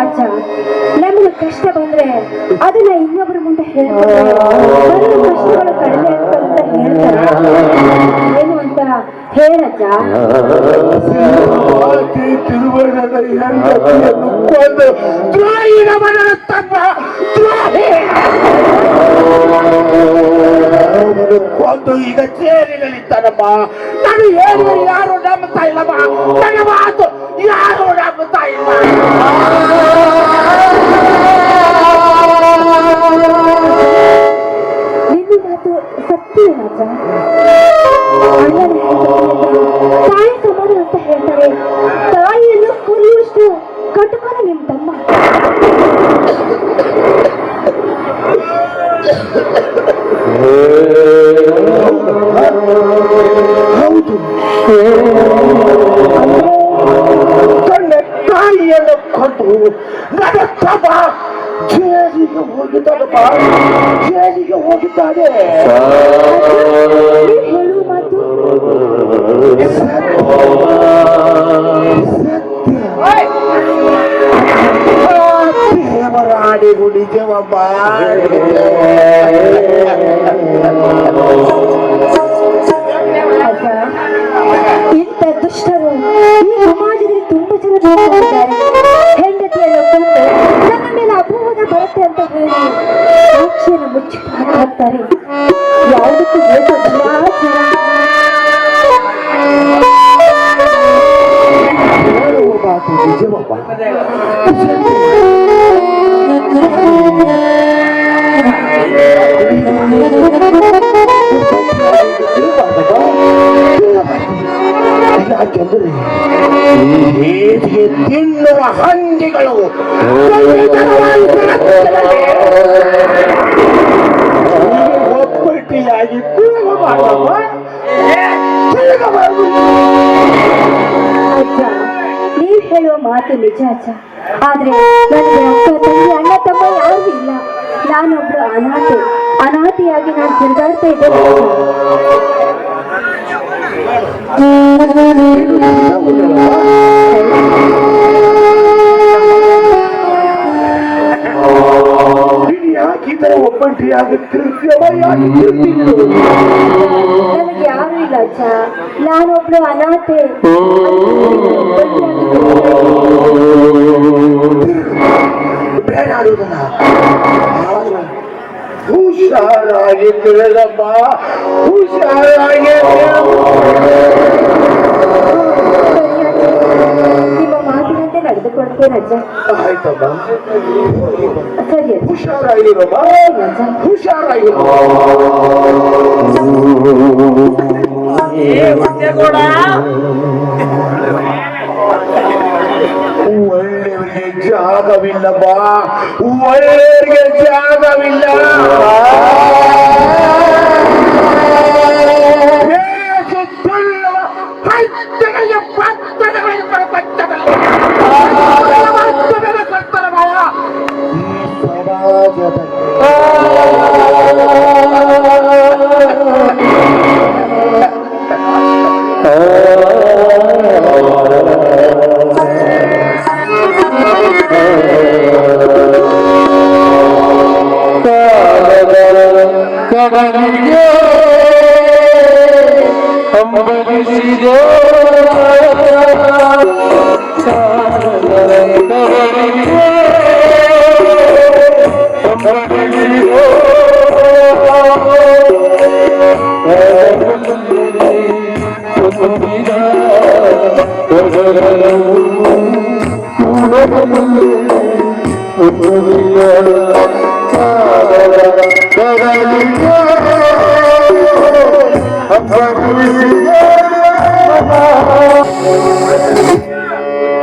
ಅಜ್ಜ, ನಮಗೆ ಕಷ್ಟ ಬಂದ್ರೆ ಅದನ್ನ ಇನ್ನೊಬ್ಬರ ಮುಂದೆ ಹೇಳ್ತಾರೆ, ಬರೋ ಕಷ್ಟಗಳು ಕಡಿಮೆ ಆಗ್ತದೆ ಅಂತ ಹೇಳ್ತಾರೆ. ಏನು ಅಂತ ಹೇಳಜ್ಜ. ತಿರುವಣ್ಣನ ಹೆಂಡತಿಯನ್ನು ಕೊಂದು ದ್ರೋಹಿನ ಮನನ ತಮ್ಮ ದ್ರೋಹಿ ಅವನು ಕೊಂದು ಈಗ ಜೈಲಿನಲ್ಲಿದ್ದಾನಮ್ಮ. ನಾನು ಹೇಳಿದ್ರೆ ಯಾರು ನಂಬುತ್ತಾ ಇಲ್ಲಮ್ಮ, ನನ್ನ ಮಾತು ಯಾರು ನಂಬುತ್ತಾ ಇಲ್ಲ. ನಿನ್ನ ಮಾತು ಸತ್ಯ ಅಜ್ಜ. ಅಣ್ಣನ ತಾಯಿ ಸಮಾನ ಅಂತ ಹೇಳ್ತಾರೆ. ತಾಯಿಯನ್ನು ಕೊಲ್ಲುವಷ್ಟು ಕಟುಕನ ನಿಮ್ ತಮ್ಮ. ಹೌದು, ತನ್ನ ತಾಯಿಯನ್ನು ಕೊಂದು ನನ್ನ ತಮ್ಮ ಜೈಲಿಗೆ ಹೋಗಿದ್ದಾನಪ್ಪ, ಜೈಲಿಗೆ ಹೋಗಿದ್ದಾನೆ. ನೀವ್ ಹೇಳುವ ಮಾತು ದೇವರಾಣಿಗೂ ನಿಜವಮ್ಮ. ಅಜ್ಜ, ಇಂಥ ದುಷ್ಟರು ಈ ಸಮಾಜದಲ್ಲಿ ತುಂಬಾ ಜನ ಇದ್ದಾರೆ. ಹೆಂಡತಿಯನ್ನು ಕೊಂದು ನನ್ನ ಮೇಲೆ ಅಪವಾದ ಬರುತ್ತೆ ಅಂತ ಹೇಳಿ ಸಾಕ್ಷಿಯನ್ನು ಮುಚ್ಚಿ ಹಾಕ್ತಾರೆ. ಯಾವುದಕ್ಕೂ ಬೇಕಾಗಿಲ್ಲ ಹೇಳುವ ಮಾತು ನಿಜವಮ್ಮ. ಯಾಕೆಂದರೆ ಹೇಗೆ ತಿನ್ನುವ ಹಂದಿಗಳು ಒಬ್ಬಟ್ಟಿಯಾಗಿ ಅಜ್ಜ, ನೀವ್ ಹೇಳುವ ಮಾತು ನಿಜ ಅಜ್ಜ. ಆದ್ರೆ ನನಗೆ ಅಕ್ಕ ತಂಗಿ ಅಣ್ಣ ತಮ್ಮ ಯಾರು ಇಲ್ಲ. ನಾನೊಬ್ಳು ಅನಾಥೆಯಾಗಿ ನಾನು ತಿರುಗಾಡ್ತಾ ಇದ್ದೇನೆ ಯಾಕಿತರ ಒಬ್ಬಟ್ಟಿಯಾಗುತ್ತಿರುತ್ತೇವ? ನನಗೆ ಯಾರು ಇಲ್ಲ ಅಜ್ಜ. ನಾನೊಬ್ಳು ಅನಾಥೆ. ಬೇಡಾಡುವುದಲ್ಲ, ಹುಷಾರಾಗಿ ತಿಳಿದಮ್ಮ, ಹುಷಾರಾಗಿ. ನಿಮ್ಮ ಮಾತಿನಂತೆ ನಡೆದುಕೊಡ್ತೇನೆ ಅಜ್ಜ. ಆಯ್ತಮ್ಮ, ಸರಿ ಅಜ್ಜ. ಹುಷಾರಾಗಿರಮ್ಮ, ಹುಷಾರಾಗಿರೋ. ಒಳ್ಳೆಯವರಿಗೆ ಜಾಗವಿಲ್ಲಮ್ಮ, ಒಳ್ಳೆಯವರಿಗೆ ಜಾಗವಿಲ್ಲ.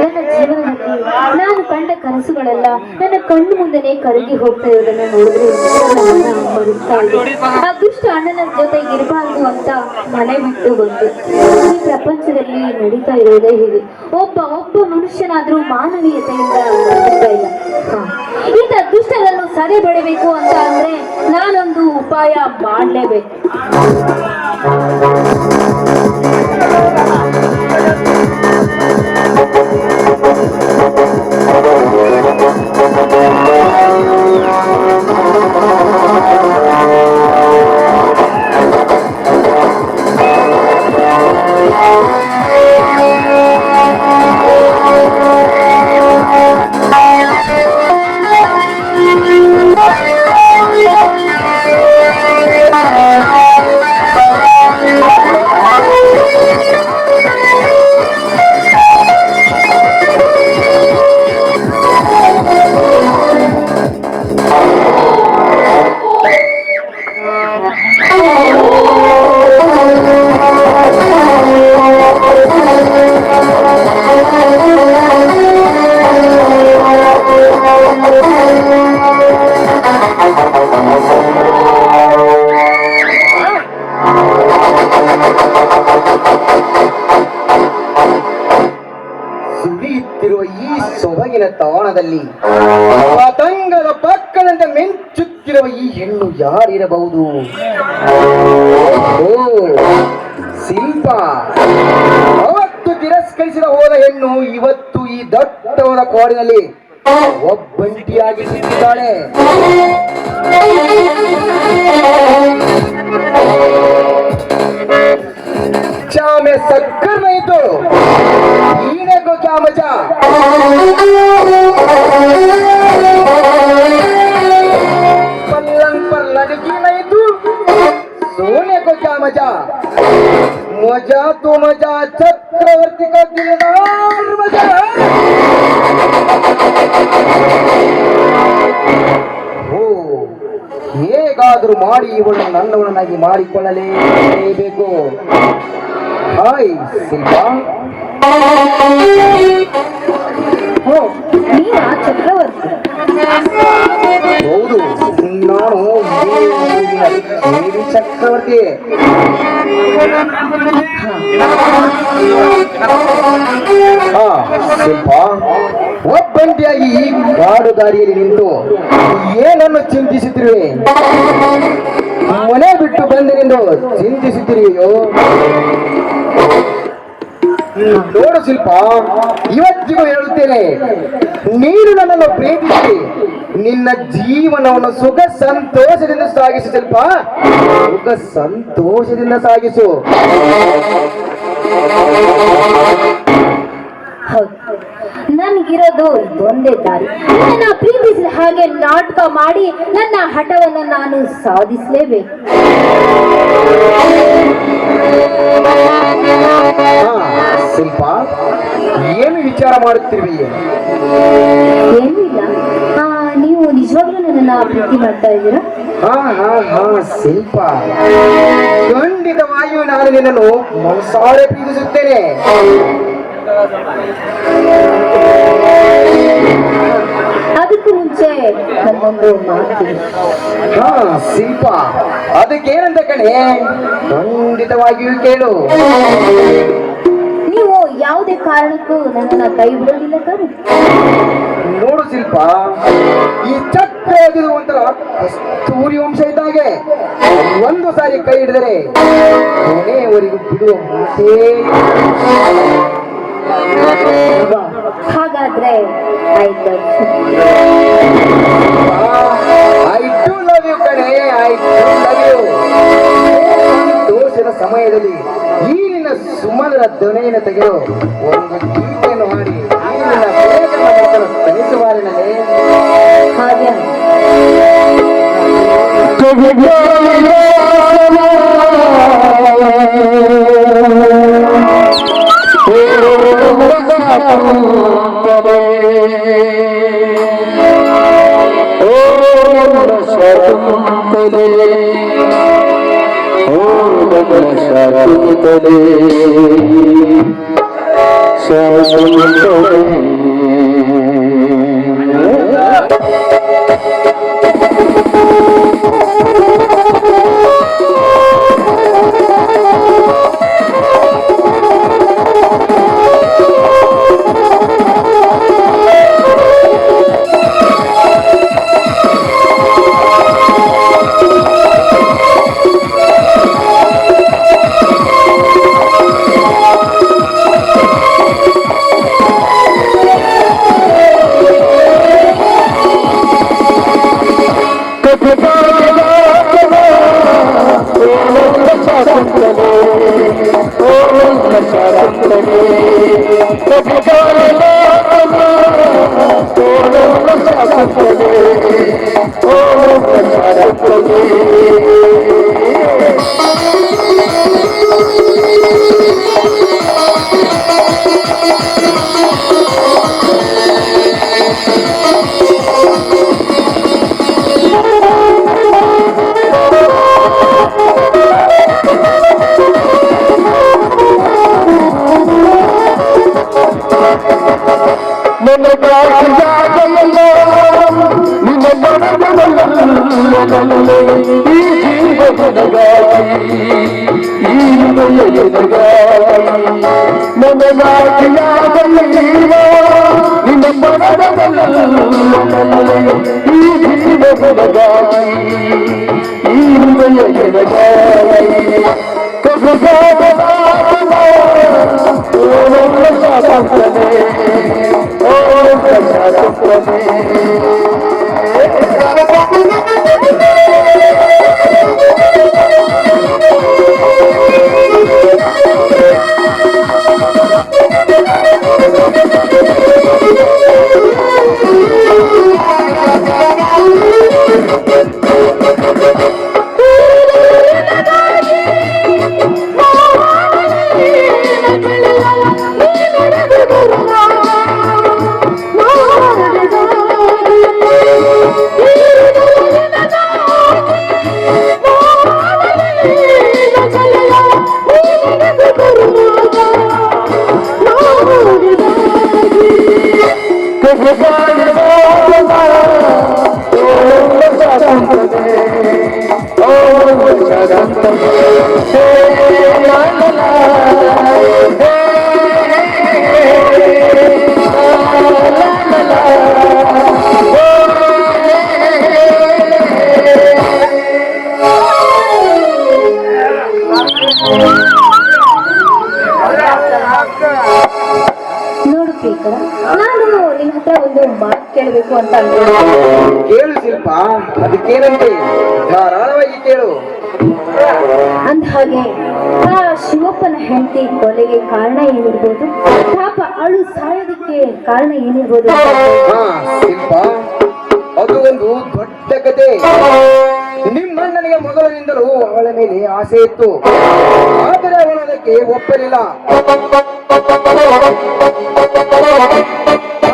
ನನ್ನ ಜೀವನದಲ್ಲಿ ನಾನು ಕಂಡ ಕನಸುಗಳೆಲ್ಲ ನನ್ನ ಕಣ್ಣು ಮುಂದೆನೆ ಕರಗಿ ಹೋಗ್ತಾ ಇರೋದನ್ನ ನೋಡಿದ್ರೆ ನನ್ನ ಮನ ಮರುಗ್ತಾ ಇದೆ. ಅದೃಷ್ಟ ಅಣ್ಣನ ಜೊತೆ ಇರಬಾರ್ದು ಅಂತ ಮನೆ ಬಿಟ್ಟು ಬಂದು ಈ ಪ್ರಪಂಚದಲ್ಲಿ ನಡೀತಾ ಇರೋದೇ ಹೀಗೆ. ಒಬ್ಬ ಮನುಷ್ಯನಾದ್ರೂ ಮಾನವೀಯತೆಯಿಂದ ಬದುಕ್ತಾ ಇಲ್ಲ. ಇಂಥ ದುಷ್ಟರನ್ನು ಸದೆ ಬಡಬೇಕು ಅಂತ ಅಂದ್ರೆ ನಾನೊಂದು ಉಪಾಯ ಮಾಡಲೇಬೇಕು. ಸುರಿಯುತ್ತಿರುವ ಈ ಸೊಬಗಿನ ತಾಣದಲ್ಲಿ ಪತಂಗದ ಪಕ್ಕದಂತೆ ಮಿಂಚುತ್ತಿರುವ ಈ ಹೆಣ್ಣು ಯಾರಿರಬಹುದು? ಓ ಶಿಲ್ಪ, ಅವತ್ತು ತಿರಸ್ಕರಿಸಿದ ಹೋದ ಹೆಣ್ಣು ಇವತ್ತು ಈ ದಟ್ಟವಾದ ಕಾಡಿನಲ್ಲಿ ಒಬ್ಬಂಟಿಯಾಗಿ ಸಿಕ್ಕಿದ್ದಾಳೆ. ಚಾಮೆ सक्कर नहीं तो पीने को क्या मजा। पलंग पर लड़की नहीं तू सोने को क्या मजा। मजा तो मजा चक्रवर्ती का दिलदार मजा। हो ಹೇಗಾದರೂ ಮಾಡಿ ಇವಳು ನನ್ನವಳನ್ನಾಗಿ ಮಾಡಿಕೊಳ್ಳಲೇಬೇಕು. ಹಾಯ್ ಶಿಲ್ಪಾ. ನೀನಾ ಚಕ್ರವರ್ತಿ? ಹೌದು, ನಾನು ಚಕ್ರವರ್ತಿ. ಶಿಲ್ಪಾ, ಒಬ್ಬಂಟಿಯಾಗಿ ಈ ಕಾಡು ದಾರಿಯಲ್ಲಿ ನಿಂತು ಏನನ್ನು ಚಿಂತಿಸುತ್ತಿರುವೆ? ಮನೆ ಬಿಟ್ಟು ಬಂದಿನಿಂದ ಚಿಂತಿಸುತ್ತಿರುವೆಯೋ? ನೋಡು ಶಿಲ್ಪ, ಇವತ್ತಿಗೂ ಹೇಳುತ್ತೇನೆ, ನೀನು ನನ್ನನ್ನು ಪ್ರೀತಿಸಿ ನಿನ್ನ ಜೀವನವನ್ನು ಸುಖ ಸಂತೋಷದಿಂದ ಸಾಗಿಸು. ಶಿಲ್ಪ, ಸುಖ ಸಂತೋಷದಿಂದ ಸಾಗಿಸು. ನನ್ಗಿರೋದು ಇದೊಂದೇ ದಾರಿ. ನನ್ನ ಪ್ರೀತಿಸಿದ ಹಾಗೆ ನಾಟಕ ಮಾಡಿ ನನ್ನ ಹಠವನ್ನು ನಾನು ಸಾಧಿಸಲೇಬೇಕು. ಶಿಲ್ಪ, ಏನು ವಿಚಾರ ಮಾಡುತ್ತಿರುವೆ? ಏನಿಲ್ಲ, ನೀವು ನಿಜವಾಗ್ಲೂ ನನ್ನನ್ನ ಪ್ರೀತಿ ಮಾಡ್ತಾ ಇದ್ದೀರಾ? ಶಿಲ್ಪ, ಖಂಡಿತವಾಗಿಯೂ ನಾನು ನಿನ್ನನ್ನು ಮನಸಾರೆ ಪ್ರೀತಿಸುತ್ತೇನೆ. ಅದಕ್ಕೂ ಮುಂಚೆ ನನ್ನೊಂದು ಮಾತು. ಶಿಲ್ಪ, ಅದಕ್ಕೇನಂತ ಕಣೆ? ಖಂಡಿತವಾಗಿಯೂ ಕೇಳು. ನೀವು ಯಾವುದೇ ಕಾರಣಕ್ಕೂ ನನ್ನನ್ನ ಕೈ ಬಿಡೋದಿಲ್ಲ ತಾನೆ? ನೋಡು ಶಿಲ್ಪ, ಈ ಚಕ್ರ ಒಂಥರ ಕಸ್ತೂರಿ ವಂಶ ಇದ್ದಾಗೆ. ಒಂದು ಸಾರಿ ಕೈ ಹಿಡಿದರೆ ಕೊನೆಯವರೆಗೂ ಬಿಡುವ ಮಾತೇ. ಹಾಗಾದ್ರೆ ಐ ಡು ಲವ್ ಯು ಕಣೆ, ಐ ಡು ಲವ್ ಯು. ದೋಷದ ಸಮಯದಲ್ಲಿ ಈ ನಿನ್ನ ಸುಮಧುರ ಧ್ವನಿಯನ್ನು ತೆಗೆದು ಒಂದು ಗೀತೆಯನ್ನು ಹಾಡಿ ಈ ನಿನ್ನ ಪ್ರೇಮವನ್ನು ತನಿಸುವಾರಿನಲ್ಲಿ ಹಾಗೆ ಶಾಂತಲೆ ನೋಡು ಪ್ರೀತ, ನಾನು ನಿನ್ನ ಹತ್ರ ಒಂದು ಮಾತು ಕೇಳಬೇಕು ಅಂತ ಅನ್ಕೊಂಡೆ. ಕೇಳು ಶಿಲ್ಪ, ಅದಕ್ಕೇನಂತೆ ಧಾರಾಳವಾಗಿ ಕೇಳು. ಅಂದ ಹಾಗೆ ಆ ಶಿವಪ್ಪನ ಹೆಂಡತಿ ಕೊಲೆಗೆ ಕಾರಣ ಏನಿರ್ಬೋದು? ಪಾಪ ಅಳು ಸಾಯೋದಕ್ಕೆ ಕಾರಣ ಏನಿರ್ಬೋದು? ಹಾ ಶಿಲ್ಪ, ಅದು ಒಂದು ದೊಡ್ಡ ಕತೆ. ನಿಮ್ಮಣ್ಣನಿಗೆ ಮೊದಲಿನಿಂದಲೂ ಅವಳ ಮೇಲೆ ಆಸೆ ಇತ್ತು, ಆದರೆ ಅವಳು ಅದಕ್ಕೆ ಒಪ್ಪಲಿಲ್ಲ.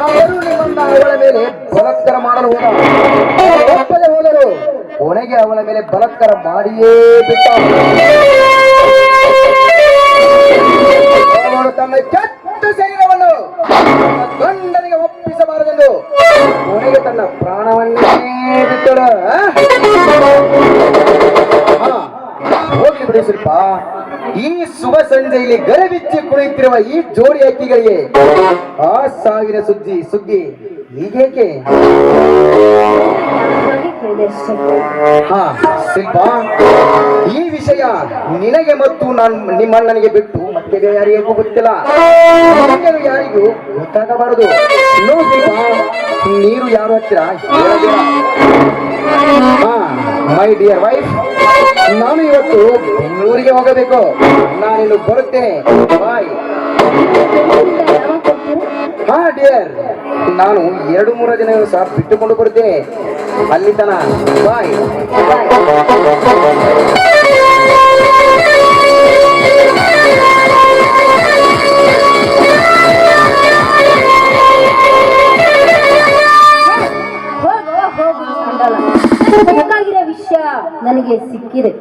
ಆದರೂ ನಿಮ್ಮಣ್ಣ ಅವಳ ಮೇಲೆ ಬಲಾತ್ಕಾರ ಮಾಡಲು ಹೋದ. ಒಪ್ಪದೆ ಹೋದರು. ಕೊನೆಗೆ ಅವಳ ಮೇಲೆ ಬಲಾತ್ಕಾರ ಮಾಡಿಯೇ ಬಿಟ್ಟ. ಅವಳು ತನ್ನ ಕೆಟ್ಟ ಶರೀರವನ್ನು ಗಂಡನಿಗೆ ಒಪ್ಪಿಸಬಾರದೆಂದು ಕೊನೆಗೆ ತನ್ನ ಪ್ರಾಣವನ್ನೇ ಬಿಟ್ಟಳು. ಹೋಗ್ಲಿ ಬಿಡಿ ಶಿಲ್ಪ. ಈ ಶುಭ ಸಂಜೆಯಲ್ಲಿ ಗರಬಿಚ್ಚಿ ಕುಳಿತಿರುವ ಈ ಜೋಡಿ ಹಕ್ಕಿಗಳಿಗೆ ಆ ಸಾವಿನ ಸುದ್ದಿ ಹೀಗೇಕೆ? ಹಾ ಶಿಲ್ಪ, ಈ ವಿಷಯ ನಿನಗೆ ಮತ್ತು ನಿಮ್ಮಣ್ಣನಿಗೆ ಬಿಟ್ಟು ಮತ್ತೆ ಯಾರಿಗೂ ಗೊತ್ತಿಲ್ಲ. ನಿನಗೆ ಯಾರಿಗೂ ಗೊತ್ತಾಗಬಾರದು. ನೋ ಶಿಲ್ಪ, ನೀರು ಯಾರು ಹತ್ತಿರ ಹೇಳಬೇಡ. ಹಾ ಮೈ ಡಿಯರ್ ವೈಫ್, ನಾನು ಇವತ್ತು ಬೆಂಗಳೂರಿಗೆ ಹೋಗಬೇಕು. ನಾನಿನ್ನು ಬರುತ್ತೇನೆ. ಬಾಯ್. ಹಾ ಡಿಯರ್, ನಾನು 2-3 ದಿನ ಸಹ ಬಿಟ್ಟುಕೊಂಡು ಬರುತ್ತೇನೆ. ಅಲ್ಲಿ ತನ ಬಾಯ್. ಬೇಕಾಗಿರೋ ವಿಷಯ ನನಗೆ ಸಿಕ್ಕಿದೆ.